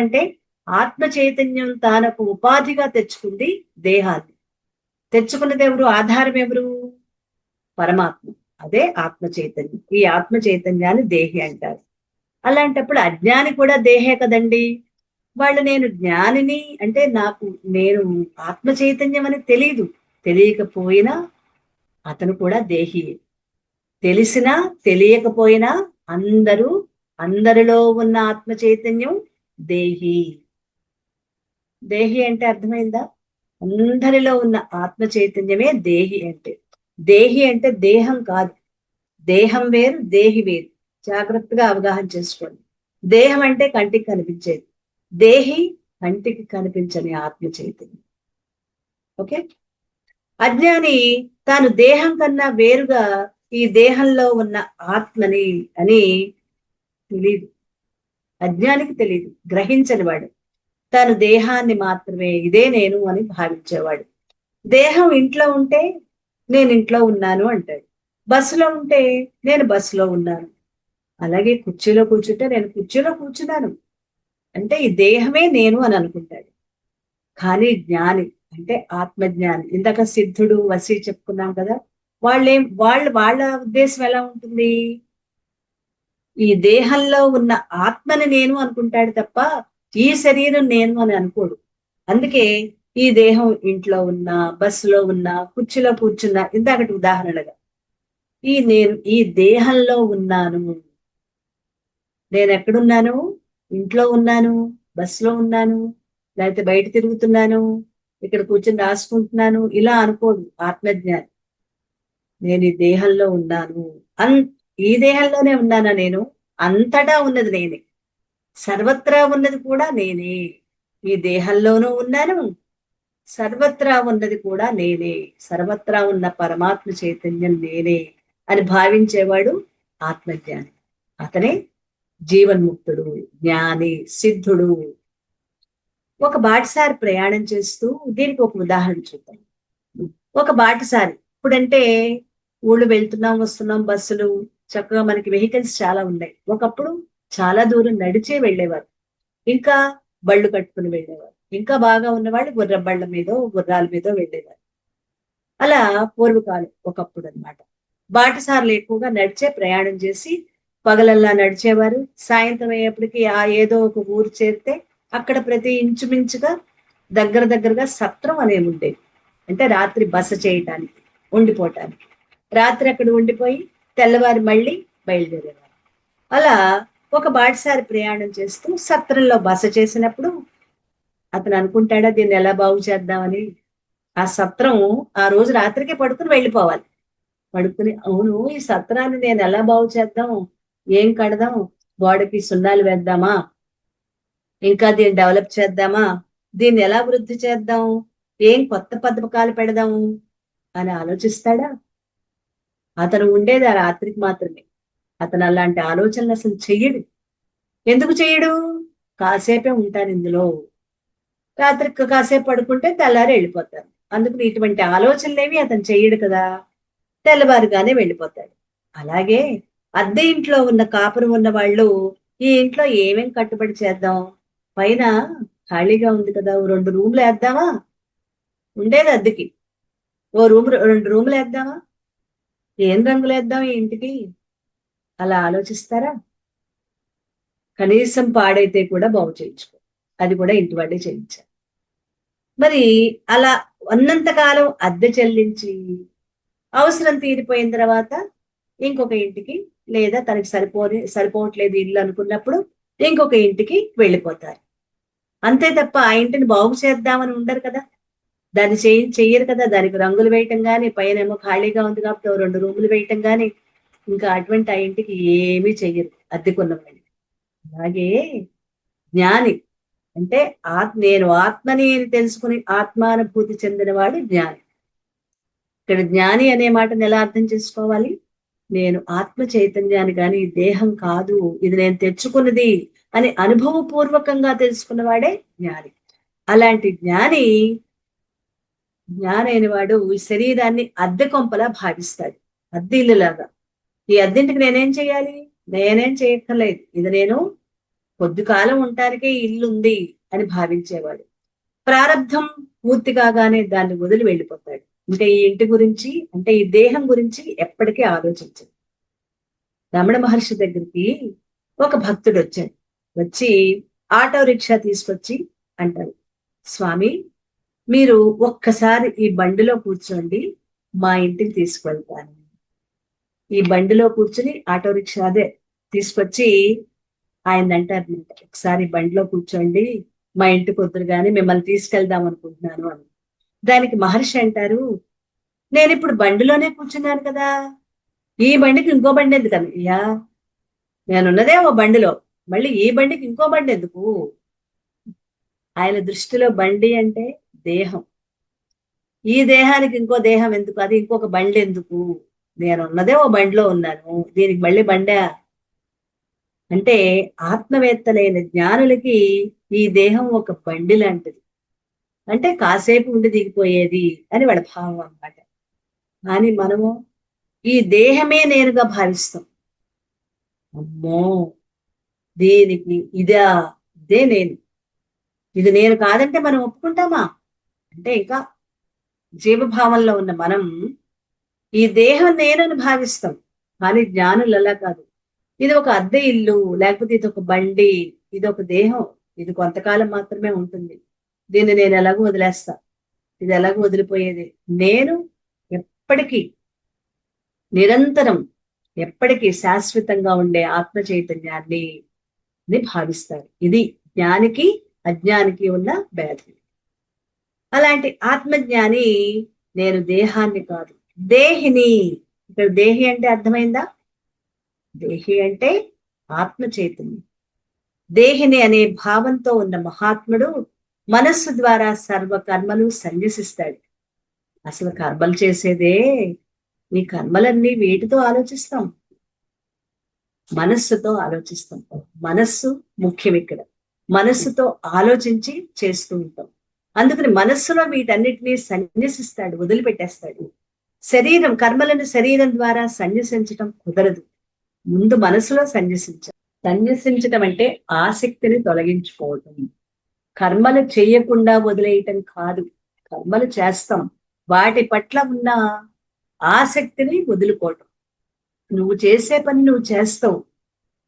S1: అంటే ఆత్మ చైతన్యం తానకు ఉపాధిగా తెచ్చుకుంది దేహాన్ని. తెచ్చుకున్నది ఎవరు? ఆధారం ఎవరు? పరమాత్మ. అదే ఆత్మ చైతన్యం. ఈ ఆత్మ చైతన్యాన్ని దేహి అంటారు. అలాంటప్పుడు అజ్ఞాని కూడా దేహే కదండి. వాళ్ళు నేను జ్ఞానిని అంటే నేను ఆత్మ చైతన్యం అని తెలియకపోయినా అతను కూడా దేహి. తెలిసినా తెలియకపోయినా అందరిలో ఉన్న ఆత్మ చైతన్యం దేహి. దేహి అంటే అర్థమైందా? అందరిలో ఉన్న ఆత్మ చైతన్యమే దేహి అంటే. దేహి అంటే దేహం కాదు, దేహం వేరు, దేహి వేరు. జాగ్రత్తగా అవగాహన చేసుకోండి. దేహం అంటే కంటికి కనిపించేది, దేహి కంటికి కనిపించని ఆత్మ చైతన్యం. ఓకే. అజ్ఞాని తాను దేహం కన్నా వేరుగా ఈ దేహంలో ఉన్న ఆత్మని అని తెలియదు. అజ్ఞానికి తెలియదు, గ్రహించని వాడు. తాను దేహాన్ని మాత్రమే ఇదే నేను అని భావించేవాడు. దేహం ఇంట్లో ఉంటే నేను ఇంట్లో ఉన్నాను అంటాడు, బస్సులో ఉంటే నేను బస్సులో ఉన్నాను, అలాగే కుర్చీలో కూర్చుంటే నేను కుర్చీలో కూర్చున్నాను అంటే ఈ దేహమే నేను అని అనుకుంటాడు. కానీ జ్ఞాని అంటే ఆత్మజ్ఞాని, ఇందాక సిద్ధుడు వసి చెప్పుకున్నాం కదా, వాళ్ళ ఉద్దేశం ఎలా ఉంటుంది? ఈ దేహంలో ఉన్న ఆత్మని నేను అనుకుంటాడు తప్ప ఈ శరీరం నేను అని అనుకోడు. అందుకే ఈ దేహం ఇంట్లో ఉన్నా, బస్సులో ఉన్నా, కుర్చీలో కూర్చున్నా, ఇందాకటి ఉదాహరణగా ఈ దేహంలో ఉన్నాను. నేను ఎక్కడున్నాను? ఇంట్లో ఉన్నాను, బస్సులో ఉన్నాను, లేకపోతే బయట తిరుగుతున్నాను, ఇక్కడ కూర్చొని రాసుకుంటున్నాను, ఇలా అనుకోడు ఆత్మజ్ఞాని. నేను ఈ దేహంలో ఉన్నాను, ఈ దేహంలోనే ఉన్నానా నేను? అంతటా ఉన్నది నేనే, సర్వత్రా ఉన్నది కూడా నేనే. ఈ దేహంలోనూ ఉన్నాను, సర్వత్రా ఉన్నది కూడా నేనే, సర్వత్రా ఉన్న పరమాత్మ చైతన్యం నేనే అని భావించేవాడు ఆత్మజ్ఞాని. అతనే జీవన్ముక్తుడు, జ్ఞాని, సిద్ధుడు. ఒక బాటసారి ప్రయాణం చేస్తూ, దీనికి ఒక ఉదాహరణ చూద్దాం. ఒక బాటసారి ఇప్పుడంటే ఊళ్ళు వెళ్తున్నాం వస్తున్నాం, బస్సులు, చక్కగా మనకి వెహికల్స్ చాలా ఉన్నాయి. ఒకప్పుడు చాలా దూరం నడిచే వెళ్ళేవారు, ఇంకా బళ్ళు కట్టుకుని వెళ్ళేవారు, ఇంకా బాగా ఉన్నవాళ్ళు గుర్రాల మీదో వెళ్ళేవారు. అలా పూర్వకాలం ఒకప్పుడు అనమాట. బాటసార్లు ఎక్కువగా నడిచే ప్రయాణం చేసి పగలల్లా నడిచేవారు. సాయంత్రం అయ్యేప్పటికి ఏదో ఒక ఊరు చేరితే అక్కడ ప్రతి ఇంచుమించుగా దగ్గరగా సత్రం అనేవి ఉండేవి. అంటే రాత్రి బస చేయటానికి, ఉండిపోవటానికి. రాత్రి అక్కడ ఉండిపోయి తెల్లవారి మళ్ళీ బయలుదేరేవారు. అలా ఒక బాటసారి ప్రయాణం చేస్తూ సత్రంలో బస చేసినప్పుడు అతను అనుకుంటాడా దీన్ని ఎలా బాగు చేద్దామని. ఆ సత్రం ఆ రోజు రాత్రికే పడుకుని వెళ్ళిపోవాలి. పడుకుని అవును ఈ సత్రాన్ని నేను ఎలా బాగు చేద్దాం, ఏం కడదాం, గోడకి సున్నాలు వేద్దామా, ఇంకా దీన్ని డెవలప్ చేద్దామా, దీన్ని ఎలా వృద్ధి చేద్దాం, ఏం కొత్త పథకాలు పెడదాము అని ఆలోచిస్తాడా? అతను ఉండేది ఆ రాత్రికి మాత్రమే. అతను అలాంటి ఆలోచనలు అసలు చెయ్యడు. ఎందుకు చెయ్యడు? కాసేపే ఉంటాను ఇందులో, రాత్రికి కాసేపు పడుకుంటే తెల్లారి వెళ్ళిపోతారు. అందుకు ఇటువంటి ఆలోచనలేవి అతను చెయ్యడు కదా, తెల్లవారుగానే వెళ్ళిపోతాడు. అలాగే అద్దె ఇంట్లో ఉన్న కాపురం ఉన్న వాళ్ళు ఈ ఇంట్లో ఏమేం కట్టుబడి చేద్దాం, పైన ఖాళీగా ఉంది కదా, 2 రూమ్లు వేద్దామా, ఉండేది అద్దెకి, 2 రూమ్లు వేద్దామా, ఏం రంగులు వేద్దాం ఈ ఇంటికి, అలా ఆలోచిస్తారా? కనీసం పాడైతే కూడా బాగు చేయించుకో, అది కూడా ఇంటి వాళ్ళే చేయించారు. మరి అలా ఉన్నంతకాలం అద్దె చెల్లించి అవసరం తీరిపోయిన తర్వాత ఇంకొక ఇంటికి, లేదా తనకి సరిపోవట్లేదు ఇల్లు అనుకున్నప్పుడు ఇంకొక ఇంటికి వెళ్ళిపోతారు. అంతే తప్ప ఆ ఇంటిని బాగు చేద్దామని ఉండరు కదా. దాన్ని చెయ్యరు కదా, దానికి రంగులు వేయటం కానీ, పైన ఏమో ఖాళీగా ఉంది కాబట్టి 2 రూములు వేయటం కానీ, ఇంకా అటువంటి ఆ ఇంటికి ఏమీ చెయ్యరు అద్దెకున్న వాళ్ళు. అలాగే జ్ఞాని అంటే నేను ఆత్మని అని తెలుసుకుని ఆత్మానుభూతి చెందినవాడు జ్ఞాని. ఇక్కడ జ్ఞాని అనే మాటను ఎలా అర్థం చేసుకోవాలి? నేను ఆత్మ చైతన్యాన్ని కానీ దేహం కాదు, ఇది నేను తెచ్చుకున్నది అని అనుభవపూర్వకంగా తెలుసుకున్నవాడే జ్ఞాని. అలాంటి జ్ఞానైన వాడు ఈ శరీరాన్ని అద్దె కొంపలా భావిస్తాడు, అద్దె ఇల్లులాగా. ఈ అద్దెంటికి నేనేం చేయాలి? నేనేం చేయక్కర్లేదు, ఇది నేను కొద్ది కాలం ఉండటానికే ఇల్లు ఉంది అని భావించేవాడు. ప్రారంధం పూర్తి కాగానే దాన్ని వదిలి వెళ్ళిపోతాడు. ఇంకా ఈ ఇంటి గురించి, అంటే ఈ దేహం గురించి ఎప్పటికీ ఆలోచించదు. రమణ మహర్షి దగ్గరికి ఒక భక్తుడు వచ్చాడు. వచ్చి ఆటో రిక్షా తీసుకొచ్చి అంటారు, స్వామి మీరు ఒక్కసారి ఈ బండిలో కూర్చోండి, మా ఇంటికి తీసుకువెళ్తాను. ఈ బండిలో కూర్చుని ఆటో రిక్షా అదే తీసుకొచ్చి ఆయన అంటారు, ఒకసారి బండిలో కూర్చోండి, మా ఇంటికి వద్దురు కానీ మిమ్మల్ని తీసుకెళ్దాం అనుకుంటున్నాను అని. దానికి మహర్షి అంటారు, నేను ఇప్పుడు బండిలోనే కూర్చున్నాను కదా, ఈ బండికి ఇంకో బండి ఎందుకు అయ్యా? నేనున్నదే ఓ బండిలో, మళ్ళీ ఈ బండికి ఇంకో బండి ఎందుకు? ఆయన దృష్టిలో బండి అంటే దేహం. ఈ దేహానికి ఇంకో దేహం ఎందుకు, అది ఇంకొక బండి ఎందుకు? నేనున్నదే ఓ బండిలో ఉన్నాను, దీనికి మళ్ళీ బండా? అంటే ఆత్మవేత్తలైన జ్ఞానులకి ఈ దేహం ఒక బండి లాంటిది, అంటే కాసేపు ఉండి దిగిపోయేది అని వాళ్ళ భావం అన్నమాట. కానీ మనము ఈ దేహమే నేనుగా భావిస్తాం. అమ్మో, దేనికి ఇదే నేను, ఇది నేను కాదంటే మనం ఒప్పుకుంటామా? అంటే ఇంకా జీవభావంలో ఉన్న మనం ఈ దేహం నేనని భావిస్తాం. కానీ జ్ఞానులు అలా కాదు. ఇది ఒక అద్దె ఇల్లు, లేకపోతే ఇది ఒక బండి, ఇది ఒక దేహం, ఇది కొంతకాలం మాత్రమే ఉంటుంది, దీన్ని నేను ఎలాగో వదిలేస్తా, ఇది ఎలాగో వదిలిపోయేది. నేను ఎప్పటికీ నిరంతరం ఎప్పటికీ శాశ్వతంగా ఉండే ఆత్మ చైతన్యాన్ని భావిస్తారు. ఇది జ్ఞానికి అజ్ఞానికి ఉన్న భేదం. అలాంటి ఆత్మజ్ఞాని నేను దేహాన్ని కాదు, దేహిని. ఇక్కడ దేహి అంటే అర్థమైందా? దేహి అంటే ఆత్మ చైతన్యం. దేహిని అనే భావంతో ఉన్న మహాత్ముడు మనస్సు ద్వారా సర్వ కర్మలు సన్యసిస్తాడు. అసలు కర్మలు చేసేదే, ఈ కర్మలన్నీ వేటితో ఆలోచిస్తాం? మనస్సుతో ఆలోచిస్తాం. మనస్సు ముఖ్యం ఇక్కడ. మనస్సుతో ఆలోచించి చేస్తూ ఉంటాం. అందుకని మనస్సులో వీటన్నిటినీ సన్యసిస్తాడు, వదిలిపెట్టేస్తాడు. కర్మలను శరీరం ద్వారా సన్యసించటం కుదరదు. ముందు మనసులో సన్యసించటం అంటే ఆసక్తిని తొలగించుకోవటం. కర్మలు చేయకుండా వదిలేయటం కాదు, కర్మలు చేస్తాం, వాటి పట్ల ఉన్న ఆసక్తిని వదులుకోవటం. నువ్వు చేసే పని నువ్వు చేస్తావు,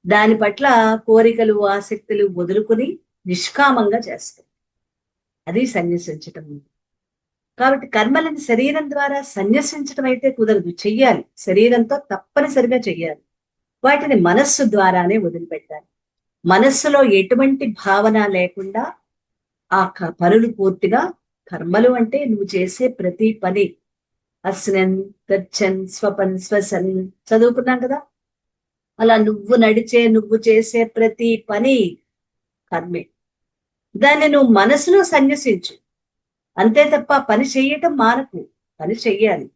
S1: దాని పట్ల కోరికలు ఆసక్తులు వదులుకుని నిష్కామంగా చేస్తావు. అది సన్యసించటం. కాబట్టి కర్మలను శరీరం ద్వారా సన్యసించటం అయితే కుదరదు, చెయ్యాలి, శరీరంతో తప్పనిసరిగా చెయ్యాలి. వాటిని మనస్సు ద్వారానే వదిలిపెట్టాలి. మనస్సులో ఎటువంటి భావన లేకుండా ఆ పనులు పూర్తిగా, కర్మలు అంటే నువ్వు చేసే ప్రతి పని, అస్నన్ గచ్చన్ స్వపన్ శ్వసన్ చదువుకున్నాం కదా, అలా నువ్వు చేసే ప్రతి పని కర్మే. దాన్ని నువ్వు మనసులో సన్యసించు, అంతే తప్ప పని చెయ్యటం మానకు. పని చెయ్యాలి,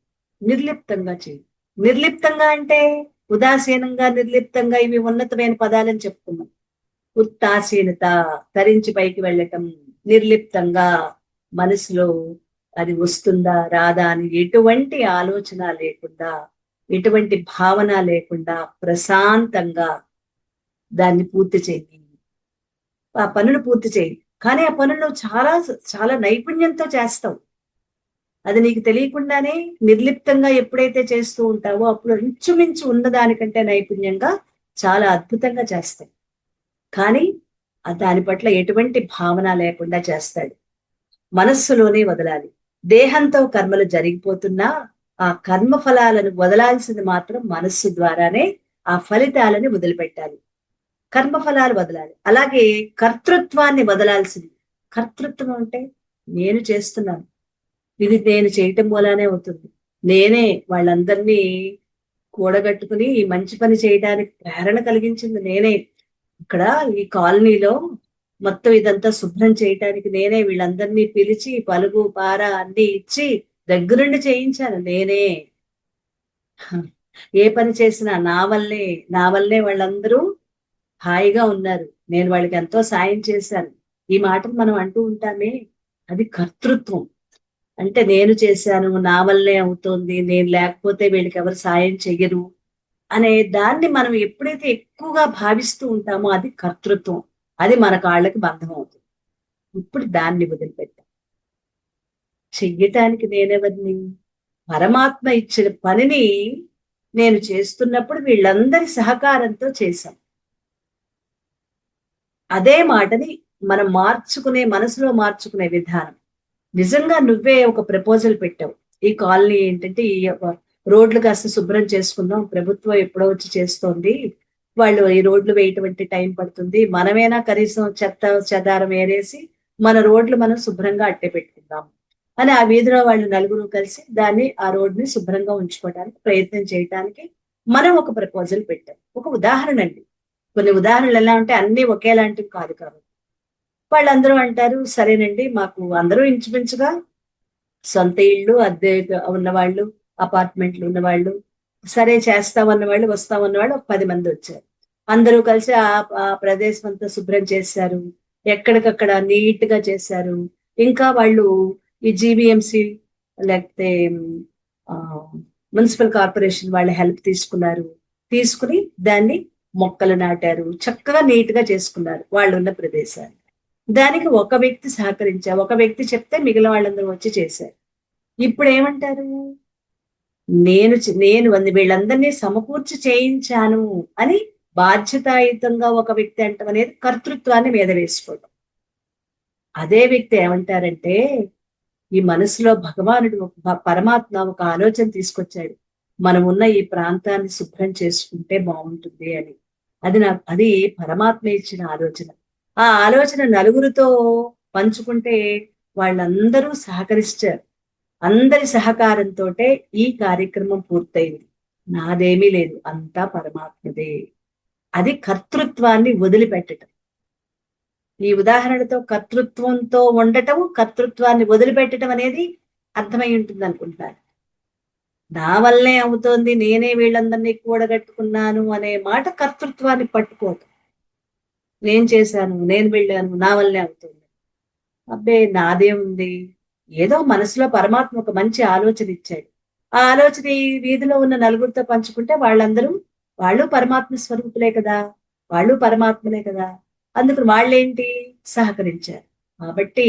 S1: నిర్లిప్తంగా చెయ్యి. నిర్లిప్తంగా అంటే ఉదాసీనంగా, నిర్లిప్తంగా, ఇవి ఉన్నతమైన పదాలని చెప్పుకున్నాం. ఉత్తాసీనత, తరించి పైకి వెళ్ళటం, నిర్లిప్తంగా మనసులో అది వస్తుందా రాదా అని ఎటువంటి ఆలోచన లేకుండా, ఎటువంటి భావన లేకుండా ప్రశాంతంగా దాన్ని పూర్తి చేయి, ఆ పనులు పూర్తి చేయి. కానీ ఆ పనులు చాలా చాలా నైపుణ్యంతో చేస్తావు. అది నీకు తెలియకుండానే నిర్లిప్తంగా ఎప్పుడైతే చేస్తూ ఉంటావో అప్పుడు ఇంచుమించు ఉన్నదానికంటే నైపుణ్యంగా చాలా అద్భుతంగా చేస్తాయి. కానీ దాని పట్ల ఎటువంటి భావన లేకుండా చేస్తాడు. మనస్సులోనే వదలాలి. దేహంతో కర్మలు జరిగిపోతున్నా ఆ కర్మ ఫలాలను వదలాల్సింది మాత్రం మనస్సు ద్వారానే. ఆ ఫలితాలని వదిలిపెట్టాలి, కర్మ ఫలాలు వదలాలి. అలాగే కర్తృత్వాన్ని వదలాల్సింది. కర్తృత్వం అంటే నేను చేస్తున్నాను, ఇది నేను చేయటం మూలానే అవుతుంది. నేనే వాళ్ళందరినీ కూడగట్టుకుని ఈ మంచి పని చేయడానికి ప్రేరణ కలిగించింది నేనే. ఇక్కడ ఈ కాలనీలో మొత్తం ఇదంతా శుభ్రం చేయటానికి నేనే వీళ్ళందరినీ పిలిచి పలుగు పార అన్ని ఇచ్చి దగ్గరుండి చేయించాను నేనే. ఏ పని చేసినా నా వల్లే వాళ్ళందరూ హాయిగా ఉన్నారు. నేను వాళ్ళకి ఎంతో సాయం చేశాను. ఈ మాటలు మనం అంటూ ఉంటామే, అది కర్తృత్వం. అంటే నేను చేశాను, నా వల్లే అవుతోంది, నేను లేకపోతే వీళ్ళకి ఎవరు సాయం చెయ్యరు అనే దాన్ని మనం ఎప్పుడైతే ఎక్కువగా భావిస్తూ ఉంటామో అది కర్తృత్వం. అది మన కాళ్ళకి బంధం అవుతుంది. ఇప్పుడు దాన్ని వదిలిపెట్టాం. చెయ్యటానికి నేనెవరిని? పరమాత్మ ఇచ్చిన పనిని నేను చేస్తున్నప్పుడు వీళ్ళందరి సహకారంతో చేశాం. అదే మాటని మనం మనసులో మార్చుకునే విధానం. నిజంగా నువ్వే ఒక ప్రపోజల్ పెట్టావు. ఈ కాలనీ ఏంటంటే ఈ రోడ్లు కాస్త శుభ్రం చేసుకుందాం, ప్రభుత్వం ఎప్పుడో వచ్చి చేస్తోంది, వాళ్ళు ఈ రోడ్లు వేయటువంటి టైం పడుతుంది, మనమేనా కనీసం చెత్త చెదారం ఏరేసి మన రోడ్లు మనం శుభ్రంగా అట్టే పెట్టుకుందాం అని ఆ వీధిలో వాళ్ళు నలుగురు కలిసి ఆ రోడ్ని శుభ్రంగా ఉంచుకోవడానికి ప్రయత్నం చేయడానికి మనం ఒక ప్రపోజల్ పెట్టాం. ఒక ఉదాహరణ అండి. కొన్ని ఉదాహరణలు ఎలా ఉంటే అన్ని ఒకేలాంటివి కాదు కాబట్టి వాళ్ళందరూ అంటారు, సరేనండి, మాకు అందరూ ఇంచుమించుగా సొంత ఇళ్ళు అద్దె ఉన్నవాళ్ళు, అపార్ట్మెంట్లు ఉన్నవాళ్ళు, సరే చేస్తామన్న వాళ్ళు, వస్తామన్న వాళ్ళు ఒక 10 మంది వచ్చారు. అందరూ కలిసి ఆ ప్రదేశం అంతా శుభ్రం చేశారు, ఎక్కడికక్కడ నీట్ గా చేశారు. ఇంకా వాళ్ళు ఈ జీబీఎంసీ లేకపోతే మున్సిపల్ కార్పొరేషన్ వాళ్ళ హెల్ప్ తీసుకుని దాన్ని మొక్కలు నాటారు, చక్కగా నీట్ గా చేసుకున్నారు వాళ్ళు ఉన్న ప్రదేశాన్ని. దానికి ఒక వ్యక్తి ఒక వ్యక్తి చెప్తే మిగిలిన వాళ్ళందరూ వచ్చి చేశారు. ఇప్పుడు ఏమంటారు? నేను వీళ్ళందరినీ సమకూర్చి చేయించాను అని బాధ్యతాయుతంగా ఒక వ్యక్తి అంటం అనేది కర్తృత్వాన్ని మీద వేసుకోవడం. అదే వ్యక్తి ఏమంటారంటే, ఈ మనసులో భగవానుడు పరమాత్మ ఒక ఆలోచన తీసుకొచ్చాడు, మనం ఉన్న ఈ ప్రాంతాన్ని శుభ్రం చేసుకుంటే బాగుంటుంది అని. అది పరమాత్మ ఇచ్చిన ఆలోచన. ఆ ఆలోచన నలుగురితో పంచుకుంటే వాళ్ళందరూ సహకరిస్తారు. అందరి సహకారంతో ఈ కార్యక్రమం పూర్తయింది. నాదేమీ లేదు, అంతా పరమాత్మదే. అది కర్తృత్వాన్ని వదిలిపెట్టడం. ఈ ఉదాహరణతో కర్తృత్వంతో ఉండటం, కర్తృత్వాన్ని వదిలిపెట్టడం అనేది అర్థమై ఉంటుంది అనుకుంటాను. నా వల్లే అవుతోంది, నేనే వీళ్ళందరినీ కూడగట్టుకున్నాను అనే మాట కర్తృత్వాన్ని పట్టుకోవటం. నేను చేశాను, నేను వెళ్ళాను, నా వల్లే అవుతుంది. అబ్బే, నాదే ఉంది. ఏదో మనసులో పరమాత్మ ఒక మంచి ఆలోచన ఇచ్చాడు. ఆ ఆలోచన ఈ వీధిలో ఉన్న నలుగురితో పంచుకుంటే వాళ్ళు పరమాత్మ స్వరూపులే కదా, వాళ్ళు పరమాత్మలే కదా, అందుకు వాళ్ళేంటి సహకరించారు. కాబట్టి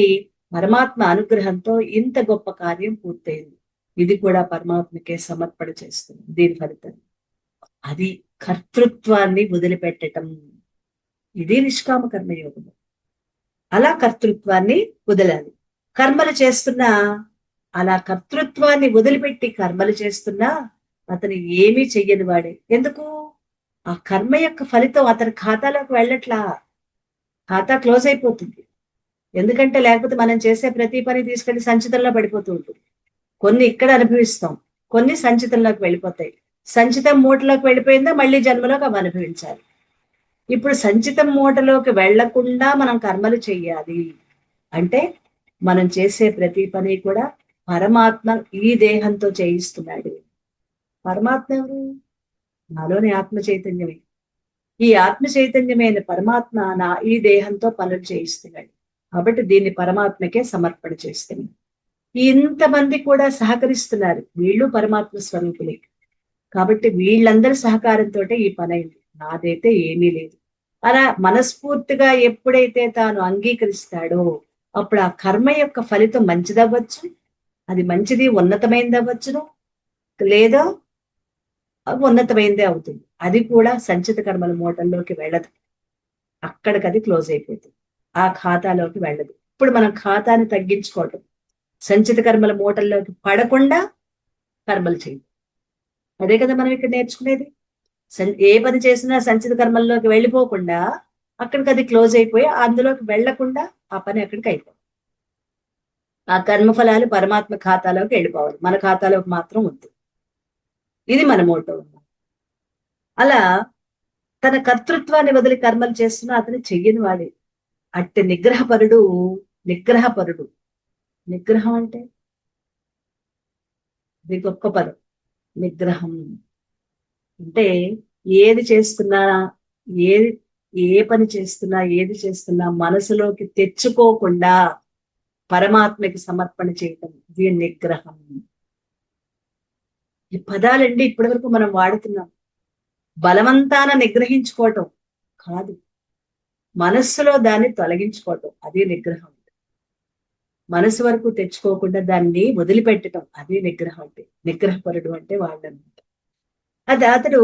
S1: పరమాత్మ అనుగ్రహంతో ఇంత గొప్ప కార్యం పూర్తయింది. ఇది కూడా పరమాత్మకే సమర్పణ చేస్తుంది. దీని ఫలితం అది కర్తృత్వాన్ని వదిలిపెట్టడం. ఇది నిష్కామ కర్మయోగము. అలా కర్తృత్వాన్ని వదలాలి. కర్మలు చేస్తున్నా అలా కర్తృత్వాన్ని వదిలిపెట్టి కర్మలు చేస్తున్నా అతను ఏమీ చెయ్యని వాడే. ఎందుకు? ఆ కర్మ యొక్క ఫలితం అతని ఖాతాలోకి వెళ్ళట్లా, ఖాతా క్లోజ్ అయిపోతుంది. ఎందుకంటే లేకపోతే మనం చేసే ప్రతి పని తీసుకెళ్లి సంచితంలో పడిపోతూ ఉంటుంది. కొన్ని ఇక్కడ అనుభవిస్తాం, కొన్ని సంచితంలోకి వెళ్ళిపోతాయి. సంచితం మూటలోకి వెళ్ళిపోయిందా మళ్ళీ జన్మలోకి అవి అనుభవించాలి. ఇప్పుడు సంచితం మూటలోకి వెళ్లకుండా మనం కర్మలు చెయ్యాలి అంటే మనం చేసే ప్రతి పని కూడా పరమాత్మ ఈ దేహంతో చేయిస్తున్నాడు. పరమాత్మ ఎవరు? నాలోని ఆత్మ చైతన్యమే. ఈ ఆత్మ చైతన్యమైన పరమాత్మ ఈ దేహంతో పనులు చేయిస్తున్నాడు. కాబట్టి దీన్ని పరమాత్మకే సమర్పణ చేస్తున్నాడు. ఇంతమంది కూడా సహకరిస్తున్నారు, వీళ్ళు పరమాత్మ స్వరూపులే. కాబట్టి వీళ్ళందరి సహకారంతో ఈ పని అయింది. నాదైతే ఏమీ లేదు. అలా మనస్ఫూర్తిగా ఎప్పుడైతే తాను అంగీకరిస్తాడో అప్పుడు ఆ కర్మ యొక్క ఫలితం మంచిదవ్వచ్చు, అది మంచిది ఉన్నతమైనది అవ్వచ్చును, లేదా ఉన్నతమైనదే అవుతుంది. అది కూడా సంచిత కర్మల మూటల్లోకి వెళ్ళదు, అక్కడికి అది క్లోజ్ అయిపోతుంది, ఆ ఖాతాలోకి వెళ్ళదు. ఇప్పుడు మనం ఖాతాని తగ్గించుకోవటం, సంచిత కర్మల మూటల్లోకి పడకుండా కర్మలు చేయదు. అదే కదా మనం ఇక్కడ నేర్చుకునేది. ఏ పని చేసినా సంచిత కర్మల్లోకి వెళ్ళిపోకుండా అక్కడికి అది క్లోజ్ అయిపోయి అందులోకి వెళ్లకుండా ఆ పని అక్కడికి అయిపోతుంది. ఆ కర్మఫలాలు పరమాత్మ ఖాతాలోకి వెళ్ళిపోవాలి, మన ఖాతాలోకి మాత్రం వద్దు. ఇది మన మోటో. అలా తన కర్తృత్వాన్ని వదిలి కర్మలు చేస్తున్నా అతను చెయ్యని వాడే. అట్టి నిగ్రహపరుడు. నిగ్రహపరుడు, నిగ్రహం అంటే ఇది గొప్ప పదం. నిగ్రహం అంటే ఏది చేస్తున్నా, ఏది ఏ పని చేస్తున్నా, ఏది చేస్తున్నా మనసులోకి తెచ్చుకోకుండా పరమాత్మకి సమర్పణ చేయటం, ఇది నిగ్రహం. ఈ పదాలండి ఇప్పటి వరకు మనం వాడుతున్నాం. బలవంతాన నిగ్రహించుకోవటం కాదు, మనస్సులో దాన్ని తొలగించుకోవటం, అదే నిగ్రహం. మనసు వరకు తెచ్చుకోకుండా దాన్ని వదిలిపెట్టడం, అదే నిగ్రహం అంటే. నిగ్రహపరుడు అంటే వాడనమాట. అది అతడు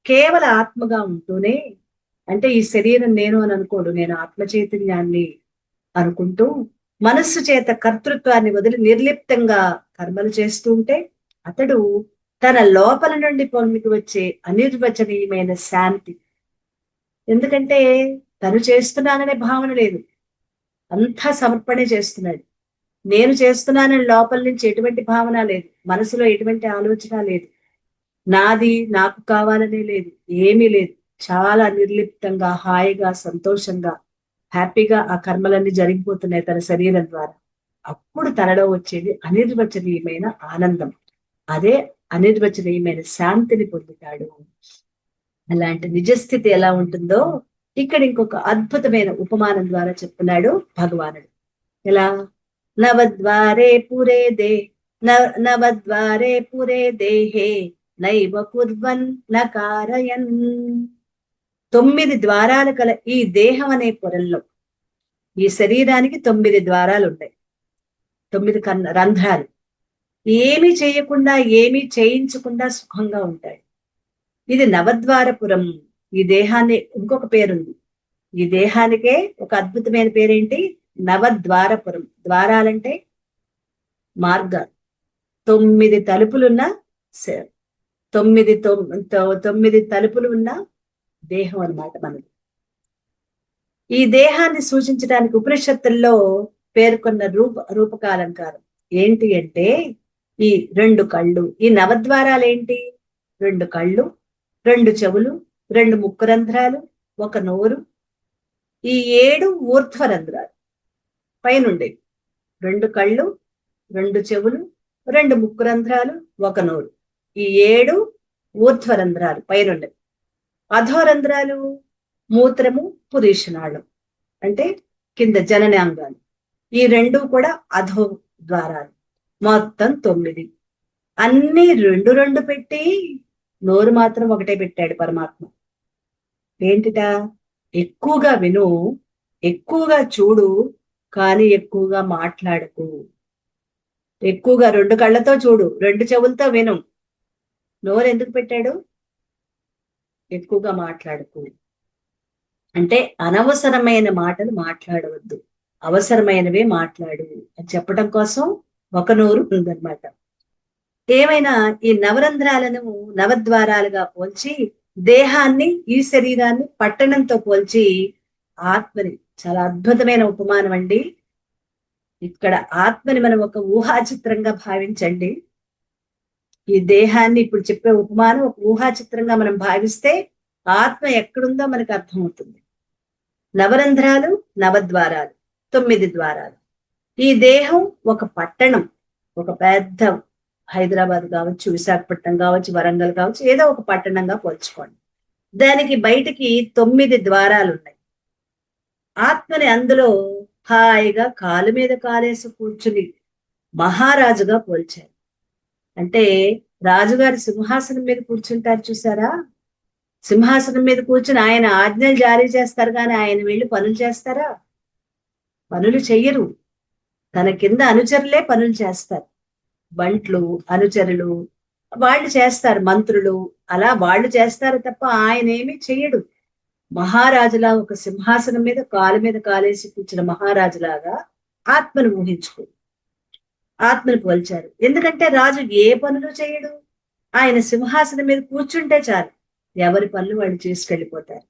S1: కేవల ఆత్మగా ఉంటూనే, అంటే ఈ శరీరం నేను అని అనుకోడు, నేను ఆత్మ చైతన్యాన్ని అనుకుంటూ మనస్సు చేత కర్తృత్వాన్ని వదిలి నిర్లిప్తంగా కర్మలు చేస్తూ ఉంటే అతడు తన లోపల నుండి పొందికి వచ్చే అనిర్వచనీయమైన శాంతి. ఎందుకంటే తను చేస్తున్నాననే భావన లేదు, అంతా సమర్పణే చేస్తున్నాడు. నేను చేస్తున్నానని లోపల నుంచి ఎటువంటి భావన లేదు, మనసులో ఎటువంటి ఆలోచన లేదు, నాది నాకు కావాలనే లేదు, ఏమీ లేదు. చాలా నిర్లిప్తంగా, హాయిగా, సంతోషంగా, హ్యాపీగా ఆ కర్మలన్నీ జరిగిపోతున్నాయి తన శరీరం ద్వారా. అప్పుడు తనలో వచ్చేది అనిర్వచనీయమైన ఆనందం, అదే అనిర్వచనీయమైన శాంతిని పొందుతాడు. అలాంటి నిజస్థితి ఎలా ఉంటుందో ఇక్కడ ఇంకొక అద్భుతమైన ఉపమానం ద్వారా చెప్తున్నాడు భగవానుడు. ఎలా? నవద్వారే పురే దే నవద్వారే పురే దేహే నైవ కుర్వన్ నకారయన్. 9 ద్వారాలు కల ఈ దేహం అనే పొరల్లో, ఈ శరీరానికి 9 ద్వారాలు ఉంటాయి, 9 రంధ్రాలు. ఏమీ చేయకుండా, ఏమీ చేయించకుండా సుఖంగా ఉంటాయి. ఇది నవద్వారపురం. ఈ దేహాన్ని ఇంకొక పేరుంది, ఈ దేహానికే ఒక అద్భుతమైన పేరేంటి? నవద్వారపురం. ద్వారాలంటే మార్గాలు. 9 తలుపులున్న 9 తలుపులు ఉన్న దేహం అన్నమాట మనది. ఈ దేహాన్ని సూచించడానికి ఉపనిషత్తుల్లో పేర్కొన్న రూపకాలంకారం ఏంటి అంటే ఈ 2 కళ్ళు. ఈ నవద్వారాలు ఏంటి? 2 కళ్ళు, 2 చెవులు, 2 ముక్కు రంధ్రాలు, 1 నోరు, ఈ 7 ఊర్ధ్వ రంధ్రాలు పైనుండే. 2 కళ్ళు, 2 చెవులు, 2 ముక్కు రంధ్రాలు, 1 నోరు, ఈ 7 ఊర్ధ్వ రంధ్రాలు పైనుండే. అధో రంధ్రాలు మూత్రము, పురీషనాళం అంటే కింద జననాంగాలు. ఈ 2 కూడా అధో ద్వారాలు. మొత్తం 9. అన్ని 2 పెట్టి నోరు మాత్రం ఒకటే పెట్టాడు పరమాత్మ. ఏంటిటా? ఎక్కువగా విను, ఎక్కువగా చూడు, కానీ ఎక్కువగా మాట్లాడకు. ఎక్కువగా 2 కళ్ళతో చూడు, 2 చెవులతో విను. నోరు ఎందుకు పెట్టాడు? ఎక్కువగా మాట్లాడకు అంటే అనవసరమైన మాటలు మాట్లాడవద్దు, అవసరమైనవే మాట్లాడు అని చెప్పడం కోసం 1 నోరు ఉందన్నమాట. ఏమైనా ఈ నవరంధ్రాలను నవద్వారాలుగా పోల్చి, దేహాన్ని, ఈ శరీరాన్ని పట్టణంతో పోల్చి ఆత్మని, చాలా అద్భుతమైన ఉపమానం అండి. ఇక్కడ ఆత్మని మనం ఒక ఊహా చిత్రంగా భావించండి. ఈ దేహాన్ని ఇప్పుడు చెప్పే ఉపమానం ఒక ఊహా చిత్రంగా మనం భావిస్తే ఆత్మ ఎక్కడుందో మనకు అర్థమవుతుంది. నవరంధ్రాలు, నవద్వారాలు, 9 ద్వారాలు. ఈ దేహం ఒక పట్టణం, ఒక పెద్ద హైదరాబాద్ కావచ్చు, విశాఖపట్నం కావచ్చు, వరంగల్ కావచ్చు, ఏదో ఒక పట్టణంగా పోల్చుకోండి. దానికి బయటికి 9 ద్వారాలు ఉన్నాయి. ఆత్మని అందులో హాయిగా కాలు మీద కాలేసి కూర్చుని మహారాజుగా పోల్చారు. అంటే రాజుగారి సింహాసనం మీద కూర్చుంటారు చూసారా? సింహాసనం మీద కూర్చుని ఆయన ఆజ్ఞలు జారీ చేస్తారు, కానీ ఆయన వెళ్ళి పనులు చేస్తారా? పనులు చెయ్యరు. తన కింద అనుచరులే పనులు చేస్తారు. బంట్లు, అనుచరులు వాళ్ళు చేస్తారు, మంత్రులు అలా వాళ్ళు చేస్తారు తప్ప ఆయన ఏమీ చెయ్యడు. మహారాజులా ఒక సింహాసనం మీద కాలు మీద కాలేసి కూర్చున్న మహారాజులాగా ఆత్మను ఊహించుకో. ఆత్మను పోల్చారు. ఎందుకంటే రాజు ఏ పనులు చేయడు, ఆయన సింహాసనం మీద కూర్చుంటే చాలు, ఎవరి పనులు వాళ్ళు చేసుకెళ్ళిపోతారు.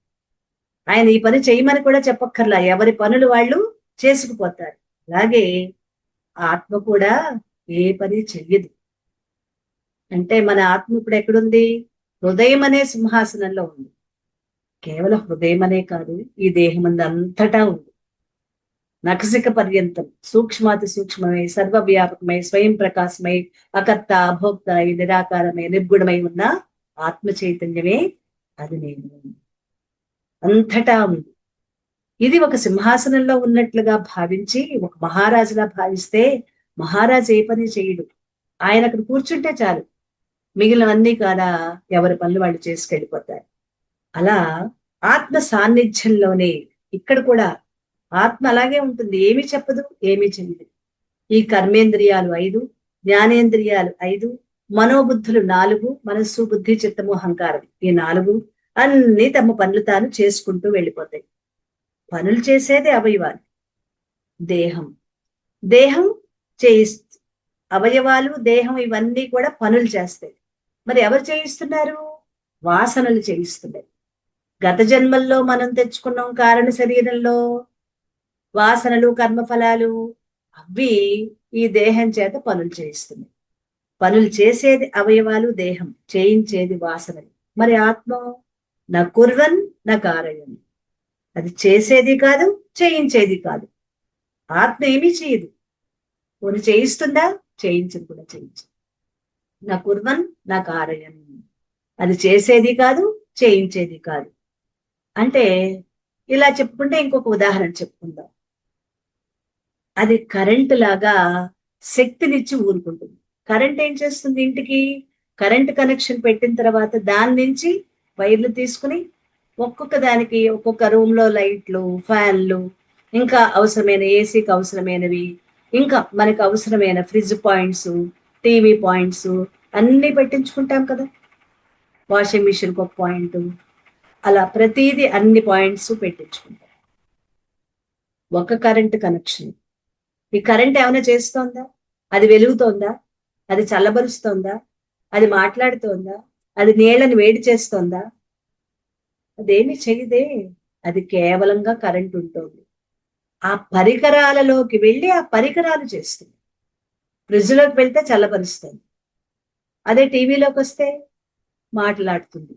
S1: ఆయన ఈ పని చేయమని కూడా చెప్పక్కర్లా, ఎవరి పనులు వాళ్ళు చేసుకుపోతారు. అలాగే ఆత్మ కూడా ఏ పని చెయ్యదు. అంటే మన ఆత్మ ఇప్పుడు ఎక్కడుంది? హృదయం అనే సింహాసనంలో ఉంది. కేవలం హృదయం అనే కాదు, ఈ దేహం అంతటా ఉంది. నఖశిఖ పర్యంతం సూక్ష్మాతి సూక్ష్మమై సర్వవ్యాపకమై స్వయం ప్రకాశమై అకర్త అభోక్త నిరాకారమై నిర్గుణమై ఉన్న ఆత్మ చైతన్యమే అది నేను. అంతటా ఉంది. ఇది ఒక సింహాసనంలో ఉన్నట్లుగా భావించి ఒక మహారాజులా భావిస్తే మహారాజు ఏ పని చేయడు. ఆయన అక్కడ కూర్చుంటే చాలు, మిగిలినవన్నీ కాదా ఎవరి పనులు వాళ్ళు చేసుకెళ్ళిపోతారు. అలా ఆత్మ సాన్నిధ్యంలోనే ఇక్కడ కూడా ఆత్మ అలాగే ఉంటుంది. ఏమి చెప్పదు, ఏమీ చెయ్యదు. ఈ కర్మేంద్రియాలు 5, జ్ఞానేంద్రియాలు 5, మనోబుద్ధులు 4, మనస్సు బుద్ధి చిత్తము అహంకారం ఈ 4 అన్ని తమ పనులు తాను చేసుకుంటూ వెళ్ళిపోతాయి. పనులు చేసేది అవయవాలు. దేహం దేహం చేయిస్తు అవయవాలు దేహం ఇవన్నీ కూడా పనులు చేస్తాయి. మరి ఎవరు చేయిస్తున్నారు? వాసనలు చేయిస్తున్నాయి. గత జన్మల్లో మనం తెచ్చుకున్నాం కారణ శరీరంలో వాసనలు కర్మఫలాలు, అవి ఈ దేహం చేత పనులు చేయిస్తున్నాయి. పనులు చేసేది అవయవాలు, దేహం చేయించేది వాసనలు. మరి ఆత్మ నా కుర్వన్ నా కారయన్, అది చేసేది కాదు, చేయించేది కాదు. ఆత్మ ఏమీ చేయదు. కొన్ని చేయిస్తుందా? చేయించదు కూడా చేయించదు. నా కుర్వన్ నా కారయన్, అది చేసేది కాదు, చేయించేది కాదు. అంటే ఇలా చెప్పుకుంటే ఇంకొక ఉదాహరణ చెప్పుకుందాం. అది కరెంటు లాగా శక్తినిచ్చి ఊరుకుంటుంది. కరెంట్ ఏం చేస్తుంది? ఇంటికి కరెంట్ కనెక్షన్ పెట్టిన తర్వాత దాని నుంచి వైర్లు తీసుకుని ఒక్కొక్క దానికి ఒక్కొక్క రూమ్ లో లైట్లు, ఫ్యాన్లు, ఇంకా అవసరమైన ఏసీకి అవసరమైనవి, ఇంకా మనకు అవసరమైన ఫ్రిడ్జ్ పాయింట్స్, టీవీ పాయింట్స్ అన్ని పెట్టించుకుంటాం కదా. వాషింగ్ మిషన్కి ఒక పాయింట్, అలా ప్రతిదీ అన్ని పాయింట్స్ పెట్టించుకుంటాం. ఒక కరెంట్ కనెక్షన్. ఈ కరెంట్ ఏమైనా చేస్తోందా? అది వెలుగుతోందా? అది చల్లబరుస్తోందా? అది మాట్లాడుతోందా? అది నీళ్ళని వేడి చేస్తోందా? అదేమి చేయదే. అది కేవలంగా కరెంట్ ఉంటుంది. ఆ పరికరాలలోకి వెళ్ళి ఆ పరికరాలు చేస్తుంది. ఫ్రిడ్జ్లోకి వెళ్తే చల్లబరుస్తుంది, అదే టీవీలోకి వస్తే మాట్లాడుతుంది,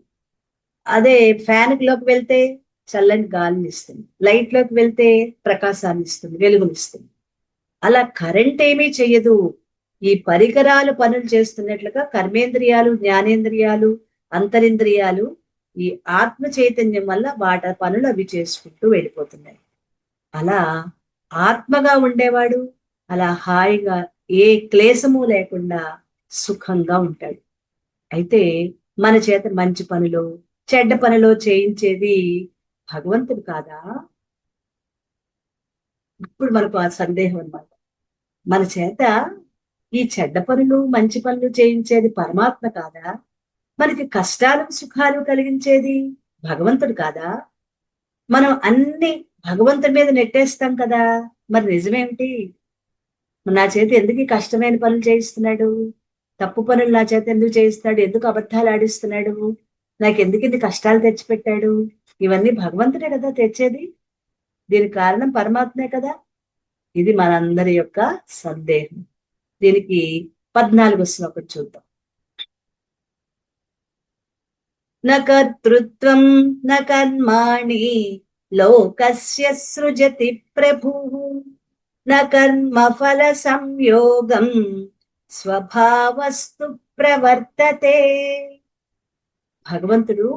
S1: అదే ఫ్యాన్లోకి వెళ్తే చల్లని గాలిని ఇస్తుంది, లైట్లోకి వెళ్తే ప్రకాశాన్ని ఇస్తుంది, వెలుగునిస్తుంది. అలా కరెంట్ ఏమీ చెయ్యదు. ఈ పరికరాలు పనులు చేస్తున్నట్లుగా కర్మేంద్రియాలు, జ్ఞానేంద్రియాలు, అంతరింద్రియాలు ఈ ఆత్మ చైతన్యం వల్ల వాటి పనులు అవి చేసుకుంటూ వెళ్ళిపోతున్నాయి. అలా ఆత్మగా ఉండేవాడు అలా హాయిగా ఏ క్లేశము లేకుండా సుఖంగా ఉంటాడు. అయితే మన చేత మంచి పనులు చెడ్డ పనులు చేయించేది భగవంతుడు కాదా? ఇప్పుడు మనకు ఆ సందేహం అన్నమాట. మన చేత ఈ చెడ్డ పనులు మంచి పనులు చేయించేది పరమాత్మ కాదా? మనకి కష్టాలు సుఖాలు కలిగించేది భగవంతుడు కాదా? మనం అన్ని భగవంతుడి మీద నెట్టేస్తాం కదా. మరి నిజమేమిటి? నా చేత ఎందుకు ఈ కష్టమైన పనులు చేయిస్తున్నాడు? తప్పు పనులు నా చేత ఎందుకు చేయిస్తాడు? ఎందుకు అబద్ధాలు ఆడిస్తున్నాడు? నాకెందుకు ఇది కష్టాలు తెచ్చిపెట్టాడు? ఇవన్నీ భగవంతుడే కదా తెచ్చేది. దీనికి కారణం పరమాత్మే కదా. ఇది మనందరి యొక్క సందేహం. దీనికి 14వ శ్లోకం చూద్దాం. న కర్తృత్వం న కర్మాణి లోకస్య సృజతి ప్రభుః న కర్మ ఫల సంయోగం స్వభావస్తు ప్రవర్తతే. భగవంతుడు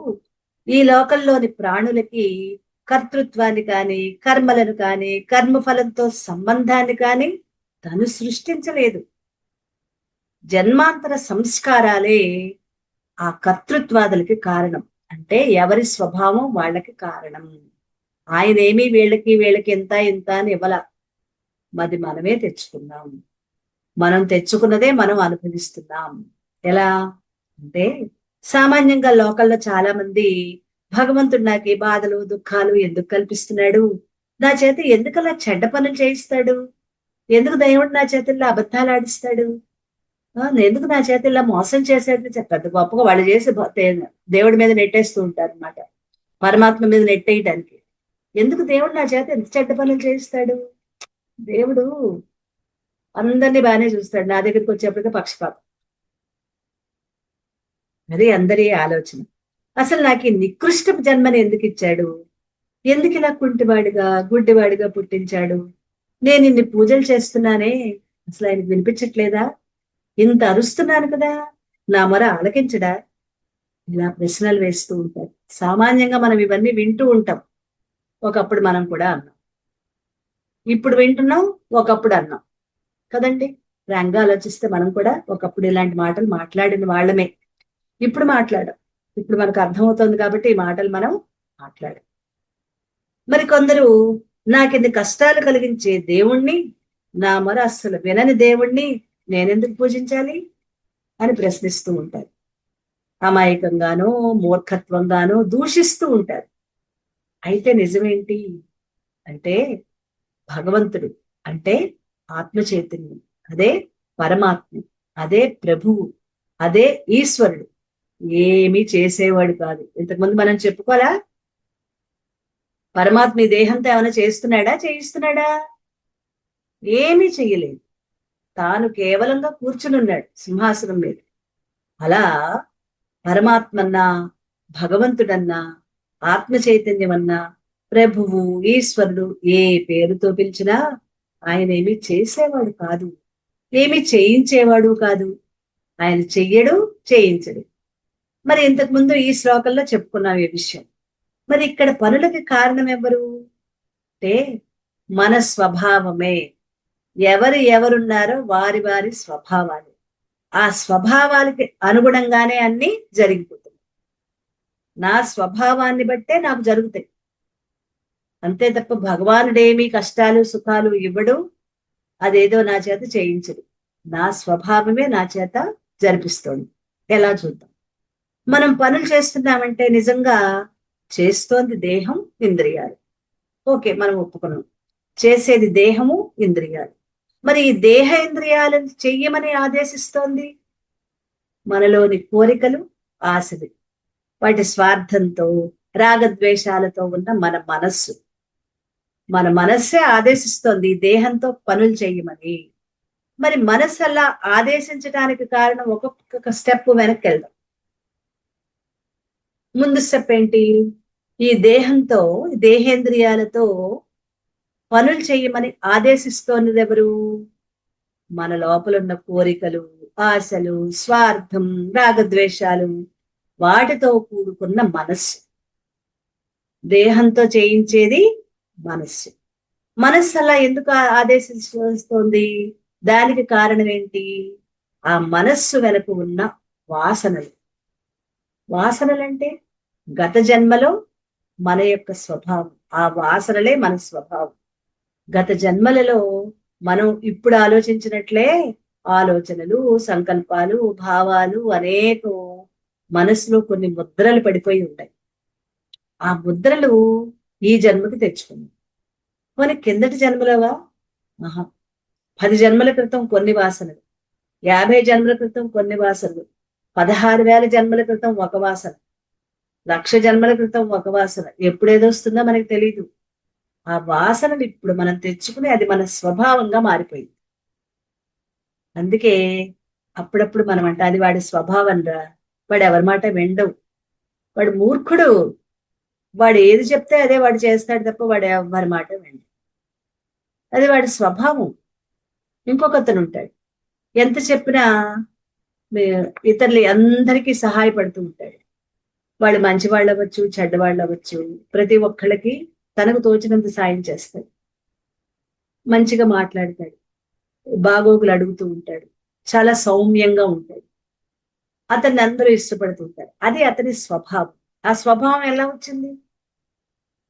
S1: ఈ లోకంలోని ప్రాణులకి కర్తృత్వాన్ని కానీ కర్మలను కానీ కర్మఫలంతో సంబంధాన్ని కానీ తను సృష్టించలేదు. జన్మాంతర సంస్కారాలే ఆ కర్తృత్వాదులకి కారణం. అంటే ఎవరి స్వభావం వాళ్ళకి కారణం. ఆయనేమి వీళ్ళకి ఎంత ఇంత అని ఇవ్వాల. మరి మనమే తెచ్చుకున్నాం. మనం తెచ్చుకున్నదే మనం అనుభవిస్తున్నాం. ఎలా అంటే సామాన్యంగా లోకల్లో చాలా మంది భగవంతుడు నాకు ఈ బాధలు దుఃఖాలు ఎందుకు కల్పిస్తున్నాడు, నా చేత ఎందుకలా చెడ్డ పనులు చేయిస్తాడు, ఎందుకు దేవుడు నా చేతుల్లో అబద్ధాలు ఆడిస్తాడు, ఎందుకు నా చేత ఇలా మోసం చేసేది పెద్ద గొప్పగా వాళ్ళు చేసి దేవుడి మీద నెట్టేస్తూ ఉంటారు అనమాట. పరమాత్మ మీద నెట్టేయడానికి. ఎందుకు దేవుడు నా చేత ఎంత చెడ్డ పనులు చేయిస్తాడు? దేవుడు అందరినీ బాగానే చూస్తాడు, నా దగ్గరికి వచ్చేప్పటికే పక్షపాతం. అది అందరి ఆలోచన. అసలు నాకు ఈ నికృష్ట జన్మని ఎందుకు ఇచ్చాడు, ఎందుకు ఇలా కుంటివాడిగా గుడ్డివాడిగా పుట్టించాడు, నేను ఇన్ని పూజలు చేస్తున్నానే అసలు ఆయనకు వినిపించట్లేదా, ఇంత అరుస్తున్నాను కదా నా మొర ఆలకించడా, ఇలా ప్రశ్నలు వేస్తూ ఉంటారు. సామాన్యంగా మనం ఇవన్నీ వింటూ ఉంటాం. ఒకప్పుడు మనం కూడా అన్నాం, ఇప్పుడు వింటున్నాం, ఒకప్పుడు అన్నాం కదండి. రంగా ఆలోచిస్తే మనం కూడా ఒకప్పుడు ఇలాంటి మాటలు మాట్లాడిన వాళ్ళమే. ఇప్పుడు మాట్లాడం, ఇప్పుడు మనకు అర్థమవుతుంది కాబట్టి ఈ మాటలు మనం మాట్లాడాం. మరి కొందరు నాకిన్ని కష్టాలు కలిగించే దేవుణ్ణి, నా మొర అస్సలు వినని దేవుణ్ణి నేనెందుకు పూజించాలి అని ప్రశ్నిస్తూ ఉంటారు. అమాయకంగానో మూర్ఖత్వంగానో దూషిస్తూ ఉంటారు. అయితే నిజమేంటి అంటే, భగవంతుడు అంటే ఆత్మ చైతన్యం, అదే పరమాత్మ, అదే ప్రభువు, అదే ఈశ్వరుడు ఏమీ చేసేవాడు కాదు. ఇంతకుముందు మనం చెప్పుకోవాలా, పరమాత్మ ఈ దేహంతో ఏమైనా చేస్తున్నాడా, చేయిస్తున్నాడా? ఏమీ చెయ్యలేదు. తాను కేవలంగా కూర్చునున్నాడు సింహాసనం మీద. అలా పరమాత్మన్నా, భగవంతుడన్నా, ఆత్మ చైతన్యమన్నా, ప్రభువు, ఈశ్వరుడు ఏ పేరుతో పిలిచినా ఆయన ఏమీ చేసేవాడు కాదు, ఏమి చేయించేవాడు కాదు. ఆయన చెయ్యడు, చేయించడు. మరి ఇంతకు ముందు ఈ శ్లోకంలో చెప్పుకున్నాం ఈ విషయం. మరి ఇక్కడ పనులకి కారణం ఎవరు అంటే మన స్వభావమే. ఎవరున్నారో వారి వారి స్వభావాలు, ఆ స్వభావాలకి అనుగుణంగానే అన్ని జరిగిపోతాయి. నా స్వభావాన్ని బట్టే నాకు జరుగుతాయి, అంతే తప్ప భగవానుడేమీ కష్టాలు సుఖాలు ఇవ్వడు, అదేదో నా చేత చేయించడు. నా స్వభావమే నా చేత జరిపిస్తోంది. ఎలా చూద్దాం. మనం పనులు చేస్తున్నామంటే నిజంగా చేస్తోంది దేహం, ఇంద్రియాలు. ఓకే, మనం ఒప్పుకున్నాం, చేసేది దేహము, ఇంద్రియాలు. మరి ఈ దేహ ఇంద్రియాలను చెయ్యమని ఆదేశిస్తోంది మనలోని కోరికలు, ఆశలు, వాటి స్వార్థంతో రాగద్వేషాలతో ఉన్న మన మనస్సు. మన మనస్సే ఆదేశిస్తోంది ఈ దేహంతో పనులు చెయ్యమని. మరి మనస్సు అలా ఆదేశించడానికి కారణం ఒక్కొక్క స్టెప్ వెనక్కి వెళ్దాం. ముందు స్టెప్ ఏంటి, ఈ దేహంతో, దేహేంద్రియాలతో పనులు చెయ్యమని ఆదేశిస్తోన్నది ఎవరు, మన లోపల ఉన్న కోరికలు, ఆశలు, స్వార్థం, రాగద్వేషాలు, వాటితో కూడుకున్న మనస్సు. దేహంతో చేయించేది మనస్సు. మనస్సు అలా ఎందుకు ఆదేశిస్తోంది, దానికి కారణం ఏంటి, ఆ మనస్సు వెనుక ఉన్న వాసనలు. వాసనలంటే గత జన్మలో మన యొక్క స్వభావం, ఆ వాసనలే మన స్వభావం. గత జన్మలలో మనం ఇప్పుడు ఆలోచించినట్లే ఆలోచనలు, సంకల్పాలు, భావాలు అనేకం మనసులో కొన్ని ముద్రలు పడిపోయి ఉంటాయి. ఆ ముద్రలు ఈ జన్మకి తెచ్చుకుంది. కొన్ని కిందటి జన్మలోవా, ఆహా, 10 జన్మల క్రితం కొన్ని వాసనలు, 50 జన్మల క్రితం కొన్ని వాసనలు, 16,000 జన్మల క్రితం ఒక వాసన, 1,00,000 జన్మల క్రితం ఒక వాసన. ఎప్పుడేదొస్తుందో మనకి తెలీదు. ఆ వాసనలు ఇప్పుడు మనం తెచ్చుకుని అది మన స్వభావంగా మారిపోయింది. అందుకే అప్పుడప్పుడు మనం అంటే అది వాడి స్వభావం రా, వాడు ఎవరి మాట వినడు, వాడు మూర్ఖుడు, వాడు ఏది చెప్తే అదే వాడు చేస్తాడు తప్ప వాడు ఎవరి మాట వినడు, అది వాడి స్వభావం. ఇంకొకతను ఉంటాడు, ఎంత చెప్పినా ఇతరులు అందరికీ సహాయపడుతూ ఉంటాడు. వాళ్ళు మంచి వాళ్ళు అవ్వచ్చు, చెడ్డవాళ్ళు అవ్వచ్చు, ప్రతి ఒక్కళ్ళకి తనకు తోచినంత సాయం చేస్తాడు, మంచిగా మాట్లాడతాడు, బాగోగులు అడుగుతూ ఉంటాడు, చాలా సౌమ్యంగా ఉంటాడు, అతన్ని అందరూ ఇష్టపడుతుంటారు. అది అతని స్వభావం. ఆ స్వభావం ఎలా వచ్చింది,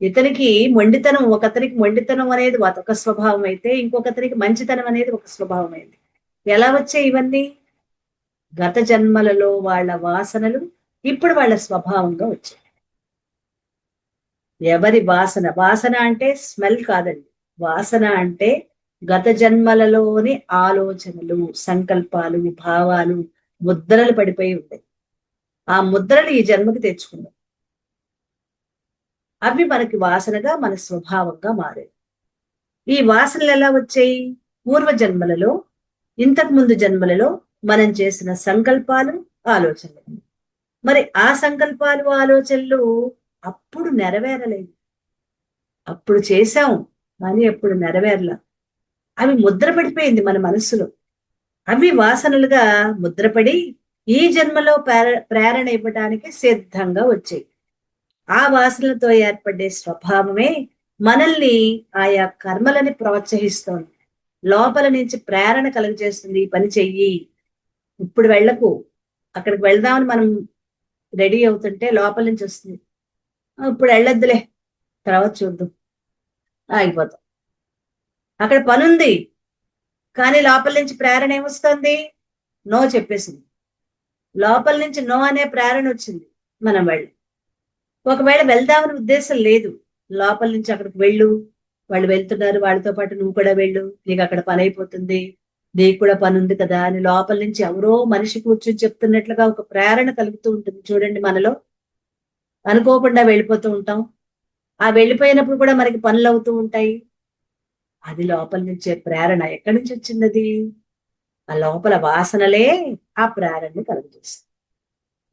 S1: ఇతనికి మొండితనం, ఒకతనికి మొండితనం అనేది ఒక స్వభావం అయితే ఇంకొకతనికి మంచితనం అనేది ఒక స్వభావం అయింది. ఎలా వచ్చాయి ఇవన్నీ, గత జన్మలలో వాళ్ళ వాసనలు ఇప్పుడు వాళ్ళ స్వభావంగా వచ్చాయి. ఎవరి వాసన, వాసన అంటే స్మెల్ కాదండి, వాసన అంటే గత జన్మలలోని ఆలోచనలు, సంకల్పాలు, భావాలు ముద్రలు పడిపోయి ఉంటాయి. ఆ ముద్రలు ఈ జన్మకి తెచ్చుకున్నాం, అవి మనకి వాసనగా మన స్వభావంగా మారాయి. ఈ వాసనలు ఎలా వచ్చాయి, పూర్వ జన్మలలో ఇంతకు ముందు జన్మలలో మనం చేసిన సంకల్పాలు, ఆలోచనలు. మరి ఆ సంకల్పాలు, ఆలోచనలు అప్పుడు నెరవేరలేదు. అప్పుడు చేశాం, కానీ అప్పుడు నెరవేరల. అవి ముద్ర పడిపోయింది మన మనస్సులో. అవి వాసనలుగా ముద్రపడి ఈ జన్మలో ప్రేరణ ఇవ్వడానికి సిద్ధంగా వచ్చాయి. ఆ వాసనలతో ఏర్పడే స్వభావమే మనల్ని ఆయా కర్మలని ప్రోత్సహిస్తోంది. లోపల నుంచి ప్రేరణ కలుగజేస్తుంది, ఈ పని చెయ్యి, ఇప్పుడు వెళ్ళకు, అక్కడికి వెళ్దామని మనం రెడీ అవుతుంటే లోపల నుంచి వస్తుంది, ఇప్పుడు వెళ్ళొద్దులే, తర్వాత చూద్దాం, ఆగిపోతాం. అక్కడ పనుంది, కానీ లోపల నుంచి ప్రేరణ ఏమొస్తుంది? నో చెప్పేసింది. లోపల నుంచి నో అనే ప్రేరణ వచ్చింది, మనం వెళ్ళి. ఒకవేళ వెళ్దామని ఉద్దేశం లేదు, లోపల నుంచి అక్కడికి వెళ్ళు, వాళ్ళు వెళ్తున్నారు, వాళ్ళతో పాటు నువ్వు కూడా వెళ్ళు, నీకు అక్కడ పని అయిపోతుంది, నీకు కూడా పని ఉంది కదా అని లోపల నుంచి ఎవరో మనిషి కూర్చొని చెప్తున్నట్లుగా ఒక ప్రేరణ కలుగుతూ ఉంటుంది చూడండి మనలో. అనుకోకుండా వెళ్ళిపోతూ ఉంటాం. ఆ వెళ్ళిపోయినప్పుడు కూడా మనకి పనులు అవుతూ ఉంటాయి. అది లోపల నుంచే ప్రేరణ. ఎక్కడి నుంచి వచ్చింది? ఆ లోపల వాసనలే ఆ ప్రేరణని కలుగజేస్తుంది.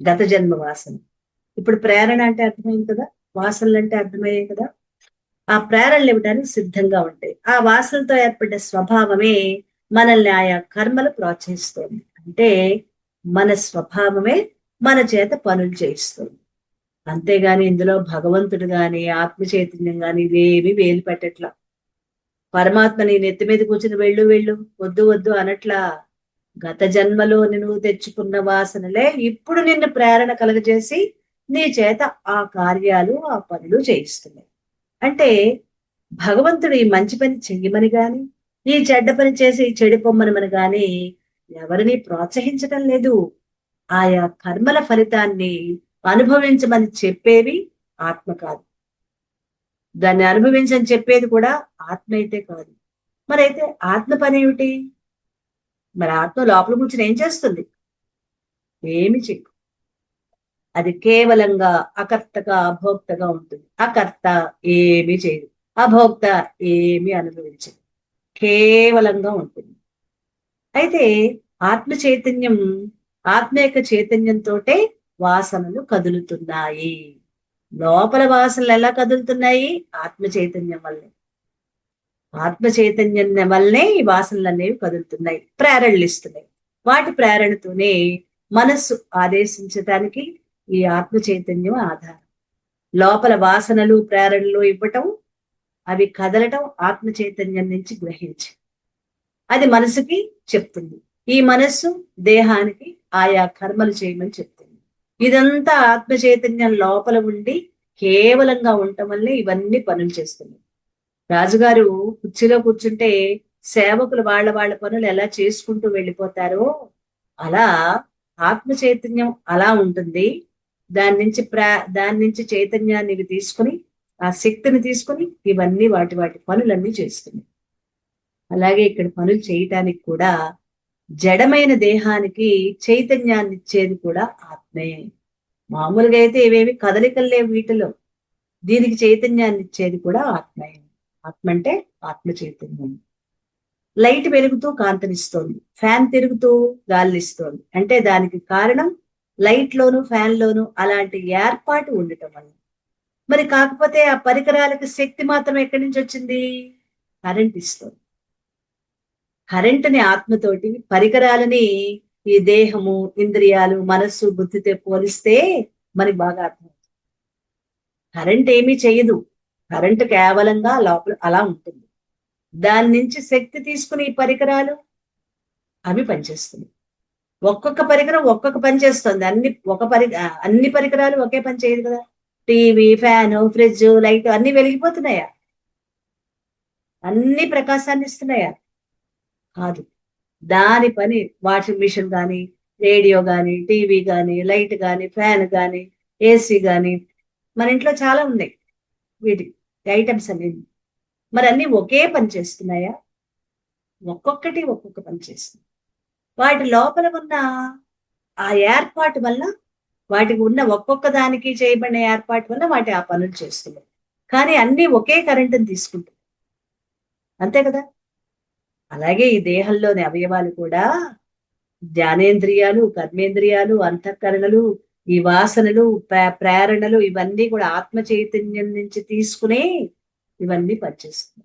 S1: గత జన్మ వాసన. ఇప్పుడు ప్రేరణ అంటే అర్థమైంది కదా, వాసనలు అంటే అర్థమయ్యాయి కదా. ఆ ప్రేరణలు ఇవ్వడానికి సిద్ధంగా ఉంటాయి. ఆ వాసనతో ఏర్పడ్డ స్వభావమే మనల్ని ఆయా కర్మలు ప్రోత్సహిస్తుంది. అంటే మన స్వభావమే మన చేత పనులు చేయిస్తుంది. అంతేగాని ఇందులో భగవంతుడు గాని, ఆత్మ చైతన్యం గాని ఇవేమి వేలు పెట్టట్లా. పరమాత్మ నీ నెత్తి మీద కూర్చుని వెళ్ళు వెళ్ళు, వద్దు వద్దు అనట్లా. గత జన్మలో నువ్వు తెచ్చుకున్న వాసనలే ఇప్పుడు నిన్ను ప్రేరణ కలుగజేసి నీ చేత ఆ కార్యాలు, ఆ పనులు చేయిస్తున్నాయి. అంటే భగవంతుడు ఈ మంచి పని చెయ్యమని గాని, ఈ చెడ్డ పని చేసి చెడు పొమ్మనమని గాని ఎవరిని ప్రోత్సహించటం లేదు. ఆయా కర్మల ఫలితాన్ని అనుభవించమని చెప్పేవి ఆత్మ కాదు. దాన్ని అనుభవించని చెప్పేది కూడా ఆత్మ అయితే కాదు. మరైతే ఆత్మ పని ఏమిటి? మరి ఆత్మ లోపల కూర్చుని ఏం చేస్తుంది? ఏమి చెయ్యదు. అది కేవలంగా అకర్తగా, అభోక్తగా ఉంటుంది. అకర్త ఏమి చేయదు, అభోక్త ఏమి అనుభవించదు, కేవలంగా ఉంటుంది. అయితే ఆత్మ చైతన్యం, ఆత్మ యొక్క చైతన్యంతోటే వాసనలు కదులుతున్నాయి. లోపల వాసనలు ఎలా కదులుతున్నాయి? ఆత్మ చైతన్యం వల్లే. ఆత్మ చైతన్యం వల్లనే ఈ వాసనలు అనేవి కదులుతున్నాయి, ప్రేరణలు ఇస్తున్నాయి. వాటి ప్రేరణతోనే మనస్సు ఆదేశించడానికి ఈ ఆత్మ చైతన్యం ఆధారం. లోపల వాసనలు, ప్రేరణలు ఇవ్వటం, అవి కదలటం ఆత్మ చైతన్యం నుంచి గ్రహించి అది మనసుకి చెప్తుంది. ఈ మనస్సు దేహానికి ఆయా కర్మలు చేయమని చెప్తుంది. ఇదంతా ఆత్మ చైతన్యం లోపల ఉండి కేవలంగా ఉండటం వల్లే ఇవన్నీ పనులు చేస్తున్నాయి. రాజుగారు కుర్చీలో కూర్చుంటే సేవకులు వాళ్ళ వాళ్ళ పనులు ఎలా చేసుకుంటూ వెళ్ళిపోతారో అలా ఆత్మ చైతన్యం అలా ఉంటుంది. దాని నుంచి చైతన్యాన్ని ఇవి తీసుకుని, ఆ శక్తిని తీసుకుని ఇవన్నీ వాటి వాటి పనులన్నీ చేస్తున్నాయి. అలాగే ఇక్కడ పనులు చేయటానికి కూడా జడమైన దేహానికి చైతన్యాన్ని ఇచ్చేది కూడా ఆత్మే. మామూలుగా అయితే ఇవేవి కదలికలు లేవు వీటిలో, దీనికి చైతన్యాన్ని ఇచ్చేది కూడా ఆత్మే. ఆత్మ అంటే ఆత్మ చైతన్యం. లైట్ వెలుగుతూ కాంతినిస్తోంది, ఫ్యాన్ తిరుగుతూ గాలినిస్తోంది. అంటే దానికి కారణం లైట్ లోను, ఫ్యాన్ లోను అలాంటి ఏర్పాటు ఉండటం వల్ల. మరి కాకపోతే ఆ పరికరాలకు శక్తి మాత్రం ఎక్కడి నుంచి వచ్చింది? కరెంట్ ఇస్తుంది. కరెంటుని ఆత్మతోటి, పరికరాలని ఈ దేహము, ఇంద్రియాలు, మనస్సు, బుద్ధితో పోలిస్తే మనకి బాగా అర్థం. కరెంట్ ఏమీ చెయ్యదు, కరెంటు కేవలంగా లోపల అలా ఉంటుంది. దాని నుంచి శక్తి తీసుకుని ఈ పరికరాలు అవి పనిచేస్తుంది. ఒక్కొక్క పరికరం ఒక్కొక్క పని చేస్తుంది. అన్ని పరికరాలు ఒకే పని చేయదు కదా. టీవీ, ఫ్యాను, ఫ్రిడ్జ్, లైట్ అన్ని వెలిగిపోతున్నాయా? అన్ని ప్రకాశాన్ని ఇస్తున్నాయా? కాదు. దాని పని వాషింగ్ మిషన్ కానీ, రేడియో కానీ, టీవీ కానీ, లైట్ కానీ, ఫ్యాన్ కానీ, ఏసీ కానీ, మన ఇంట్లో చాలా ఉన్నాయి వీటి ఐటమ్స్ అనేవి. మరి అన్ని ఒకే పని చేస్తున్నాయా? ఒక్కొక్కటి ఒక్కొక్క పని చేస్తుంది. వాటి లోపల ఉన్న ఆ ఏర్పాటు వల్ల, వాటికి ఉన్న ఒక్కొక్క దానికి చేయబడిన ఏర్పాటు వల్ల వాటి ఆ పనులు చేస్తున్నాయి. కానీ అన్ని ఒకే కరెంటుని తీసుకుంటాయి, అంతే కదా. అలాగే ఈ దేహంలోని అవయవాలు కూడా జ్ఞానేంద్రియాలు, కర్మేంద్రియాలు, అంతఃకరణలు, ఈ వాసనలు, ప్రేరణలు ఇవన్నీ కూడా ఆత్మ చైతన్యం నుంచి తీసుకునే ఇవన్నీ పనిచేస్తుంది.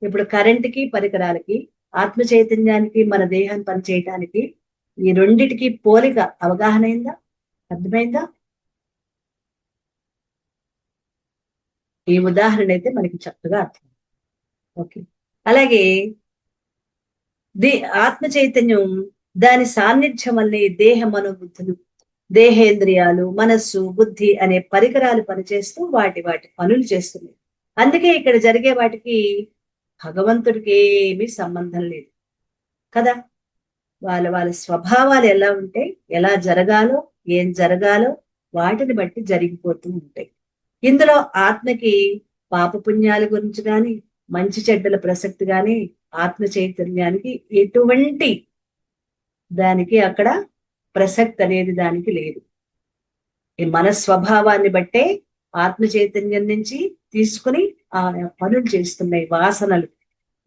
S1: ఇప్పుడు కరెంటుకి పరికరాలకి, ఆత్మ చైతన్యానికి, మన దేహం పనిచేయటానికి ఈ రెండిటికి పోలిక అవగాహన అయిందా? అర్థమైందా? ఈ ఉదాహరణ అయితే మనకి చక్కగా అర్థం. ఓకే. అలాగే ఆత్మ చైతన్యం దాని సాన్నిధ్యం వల్లే దేహ మనోబుద్ధులు, దేహేంద్రియాలు, మనస్సు, బుద్ధి అనే పరికరాలు పనిచేస్తూ వాటి పనులు చేస్తున్నాయి. అందుకే ఇక్కడ జరిగే వాటికి భగవంతుడికి ఏమీ సంబంధం లేదు కదా. వాళ్ళ స్వభావాలు ఎలా ఉంటే, ఎలా జరగాలో, ఏం జరగాలో వాటిని బట్టి జరిగిపోతూ ఉంటాయి. ఇందులో ఆత్మకి పాపపుణ్యాల గురించి కానీ, మంచి చెడ్డల ప్రసక్తి కానీ, ఆత్మ చైతన్యానికి ఎటువంటి దానికి అక్కడ ప్రసక్తి అనేది దానికి లేదు. ఈ మన స్వభావాన్ని బట్టే ఆత్మ చైతన్యం నుంచి తీసుకుని ఆ పనులు చేస్తున్నాయి. వాసనలు,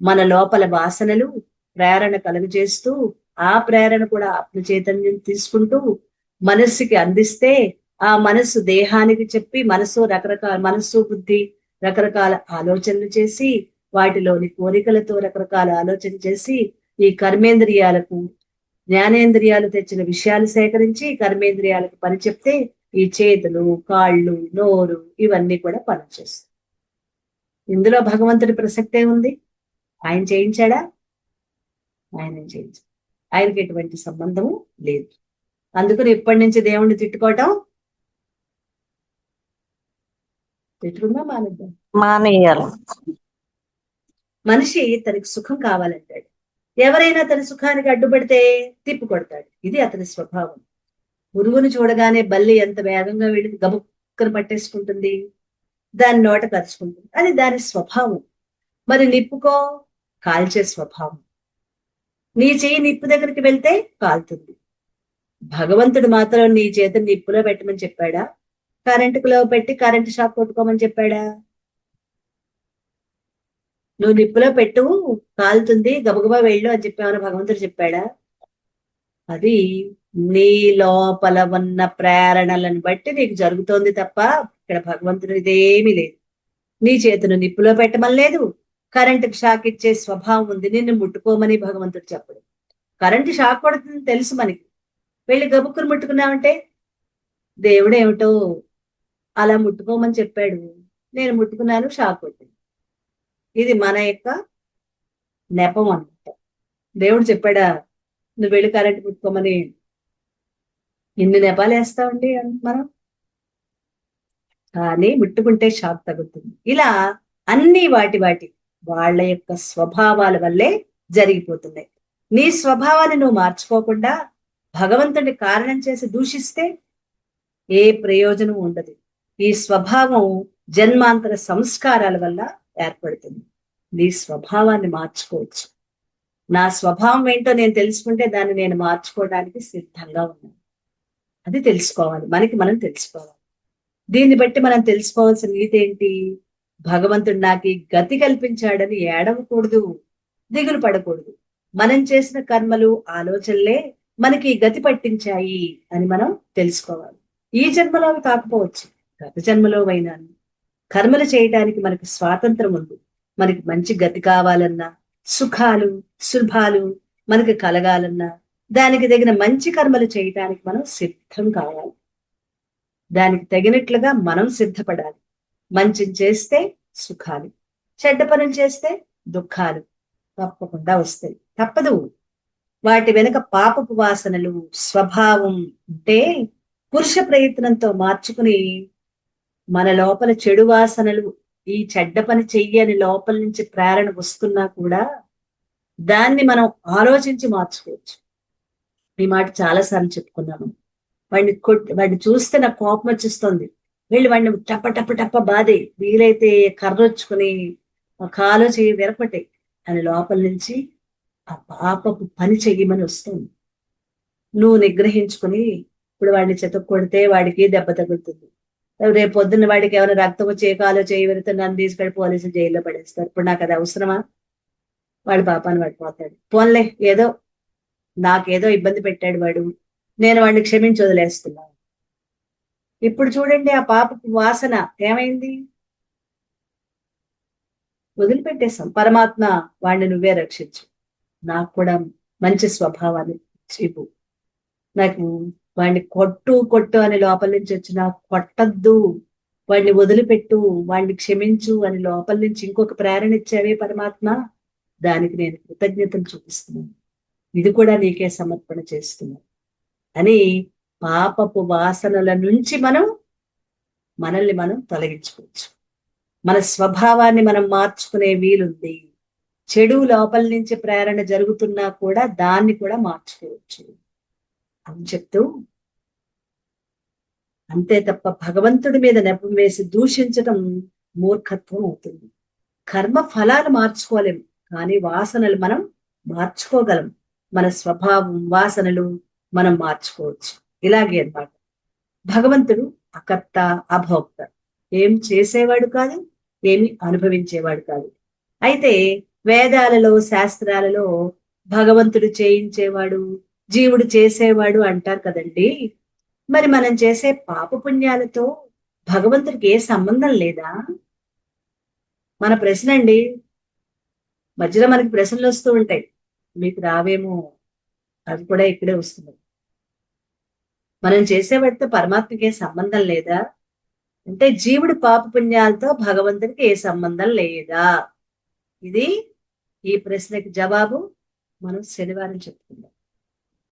S1: మన లోపల వాసనలు ప్రేరణ కలుగజేస్తూ, ఆ ప్రేరణ కూడా ఆత్మ చైతన్యం తీసుకుంటూ మనస్సుకి అందిస్తే, ఆ మనస్సు దేహానికి చెప్పి మనస్సు బుద్ధి రకరకాల ఆలోచనలు చేసి, వాటిలోని కోరికలతో రకరకాల ఆలోచన చేసి, ఈ కర్మేంద్రియాలకు, జ్ఞానేంద్రియాలు తెచ్చిన విషయాలు సేకరించి కర్మేంద్రియాలకు పని చెప్తే, ఈ చేతులు, కాళ్ళు, నోరు ఇవన్నీ కూడా పనిచేస్తాయి. ఇందులో భగవంతుడి ప్రసక్తే ఉంది. ఆయన చేయించాడా? ఆయన చేయించాడు. ఆయనకి ఎటువంటి సంబంధము లేదు. అందుకని ఇప్పటి నుంచి దేవుణ్ణి తిట్టుకోవటం తిట్టుకుందా మానేద్దాం?
S2: మానేయాలి.
S1: మనిషి తనకి సుఖం కావాలంటాడు. ఎవరైనా తన సుఖానికి అడ్డుపడితే తిప్పి కొడతాడు. ఇది అతని స్వభావం. పురుగును చూడగానే బల్లి ఎంత వేగంగా వెళ్ళి గబుక్కను పట్టేసుకుంటుంది, దాని నోట కరుచుకుంటుంది. అది దాని స్వభావం. మరి నిప్పుకో, కాల్చే స్వభావం. నీ చెయ్యి నిప్పు దగ్గరికి వెళ్తే కాలుతుంది. భగవంతుడు మాత్రం నీ చేత నిప్పులో పెట్టమని చెప్పాడా? కరెంటులో పెట్టి కరెంటు షాక్ కొట్టుకోమని చెప్పాడా? నువ్వు నిప్పులో పెట్టు, కాలుతుంది, గబగబా వెళ్ళు అని చెప్పామని భగవంతుడు చెప్పాడా? అది నీ లోపల ఉన్న ప్రేరణలను బట్టి నీకు జరుగుతోంది తప్ప ఇక్కడ భగవంతుడు ఇదేమీ లేదు. నీ చేతును నిప్పులో పెట్టమని లేదు, కరెంటుకి షాక్ ఇచ్చే స్వభావం ఉంది, నిన్ను ముట్టుకోమని భగవంతుడు చెప్పడు. కరెంటు షాక్ కొడుతుంది తెలుసు మనకి, వెళ్ళి గబుక్కును ముట్టుకున్నామంటే దేవుడు ఏమిటో అలా ముట్టుకోమని చెప్పాడు, నేను ముట్టుకున్నాను, షాక్ కొట్టింది. ఇది మన యొక్క నెపం అన్నమాట. దేవుడు చెప్పాడా నువ్వు వెళ్ళి కరెంటు ముట్టుకోమని? ఎన్ని నెపాలు వేస్తామండి మనం. కానీ ముట్టుకుంటే షాక్ తగ్గుతుంది. ఇలా అన్ని వాళ్ళ యొక్క స్వభావాల వల్లే జరిగిపోతున్నాయి. నీ స్వభావాన్ని నువ్వు మార్చుకోకుండా భగవంతుడిని కారణం చేసి దూషిస్తే ఏ ప్రయోజనం ఉండదు. ఈ స్వభావం జన్మాంతర సంస్కారాల వల్ల ఏర్పడుతుంది. నీ స్వభావాన్ని మార్చుకోవచ్చు. నా స్వభావం ఏంటో నేను తెలుసుకుంటే దాన్ని నేను మార్చుకోవడానికి సిద్ధంగా ఉన్నాను. అది తెలుసుకోవాలి, మనం తెలుసుకోవాలి. దీన్ని బట్టి మనం తెలుసుకోవాల్సిన నీతి ఏంటి? భగవంతుడు నాకు గతి కల్పించాడని ఏడవకూడదు, దిగులు పడకూడదు. మనం చేసిన కర్మలు, ఆలోచనలే మనకి గతి పట్టించాయి అని మనం తెలుసుకోవాలి. ఈ జన్మలో అవి కాకపోవచ్చు, గత జన్మలో అయినా కర్మలు చేయటానికి మనకి స్వాతంత్రం ఉంది. మనకి మంచి గతి కావాలన్నా, సుఖాలు శుభాలు మనకి కలగాలన్నా, దానికి తగిన మంచి కర్మలు చేయటానికి మనం సిద్ధం కావాలి. దానికి తగినట్లుగా మనం సిద్ధపడాలి. మంచిని చేస్తే సుఖాలు, చెడ్డ పనులు చేస్తే దుఃఖాలు తప్పకుండా వస్తాయి, తప్పదు. వాటి వెనుక పాపపు వాసనలు, స్వభావం ఉంటే పురుష ప్రయత్నంతో మార్చుకుని మన లోపల చెడు వాసనలు, ఈ చెడ్డ పని చెయ్యని లోపల నుంచి ప్రేరణ వస్తున్నా కూడా దాన్ని మనం ఆలోచించి మార్చుకోవచ్చు. ఈ మాట చాలాసార్లు చెప్పుకున్నాము. వాడిని చూస్తే నాకు కోపం వచ్చేస్తుంది, వెళ్ళి వాడిని టప్ప బాధే, వీలైతే కర్రొచ్చుకుని కాలో చేయి విరపటే అని లోపల నుంచి ఆ పాపపు పని చెయ్యమని వస్తుంది. నువ్వు నిగ్రహించుకుని ఇప్పుడు వాడిని చెతకొడితే వాడికి దెబ్బ తగులుతుంది. రేపు పొద్దున్న వాడికి ఏమైనా రక్తం వచ్చే కాలో చేయి విరితే నన్ను తీసుకెళ్ళి పోలీసులు జైల్లో పడేస్తారు. ఇప్పుడు నాకు అది అవసరమా? వాడు పాపాన్ని పడిపోతాడు. పోన్లే, ఏదో నాకేదో ఇబ్బంది పెట్టాడు వాడు, నేను వాడిని క్షమించి వదిలేస్తున్నాను. ఇప్పుడు చూడండి ఆ పాపపు వాసన ఏమైంది? వదిలిపెట్టేశాం. పరమాత్మ వాడిని నువ్వే రక్షించు, నాకు కూడా మంచి స్వభావాన్ని ఇవ్వు, నాకు వాడిని కొట్టు కొట్టు అని లోపల నుంచి వచ్చిన కొట్టద్దు, వాడిని వదిలిపెట్టు, వాడిని క్షమించు అని లోపల నుంచి ఇంకొక ప్రేరణ ఇచ్చావే పరమాత్మ, దానికి నేను కృతజ్ఞతలు చూపిస్తున్నాను, ఇది కూడా నీకే సమర్పణ చేస్తున్నాను అని పాపపు వాసనల నుంచి మనల్ని మనం తొలగించుకోవచ్చు. మన స్వభావాన్ని మనం మార్చుకునే వీలుంది. చెడు లోపల నుంచి ప్రేరణ జరుగుతున్నా కూడా దాన్ని కూడా మార్చుకోవచ్చు అని చెప్తూ, అంతే తప్ప భగవంతుడి మీద నెపం వేసి దూషించటం మూర్ఖత్వం అవుతుంది. కర్మ ఫలాలు మార్చుకోలేం, కానీ వాసనలు మనం మార్చుకోగలం. మన స్వభావం, వాసనలు మనం మార్చుకోవచ్చు. ఇలాగే అన్నమాట. భగవంతుడు అకర్త, అభోక్త, ఏం చేసేవాడు కాదు, ఏమి అనుభవించేవాడు కాదు. అయితే వేదాలలో, శాస్త్రాలలో భగవంతుడు చేయించేవాడు, జీవుడు చేసేవాడు అంటారు కదండి. మరి మనం చేసే పాపపుణ్యాలతో భగవంతుడికి ఏ సంబంధం లేదా? మన ప్రశ్న అండి. మధ్యలో మనకి ప్రశ్నలు వస్తూ ఉంటాయి, మీకు రావేమో, అవి కూడా ఇక్కడే వస్తున్నాయి. మనం చేసేవాడితో పరమాత్మకి ఏ సంబంధం లేదా అంటే, జీవుడి పాపపుణ్యాలతో భగవంతుడికి ఏ సంబంధం లేదా? ఇది ఈ ప్రశ్నకి జవాబు మనం శనివారం చెప్పుకుందాం.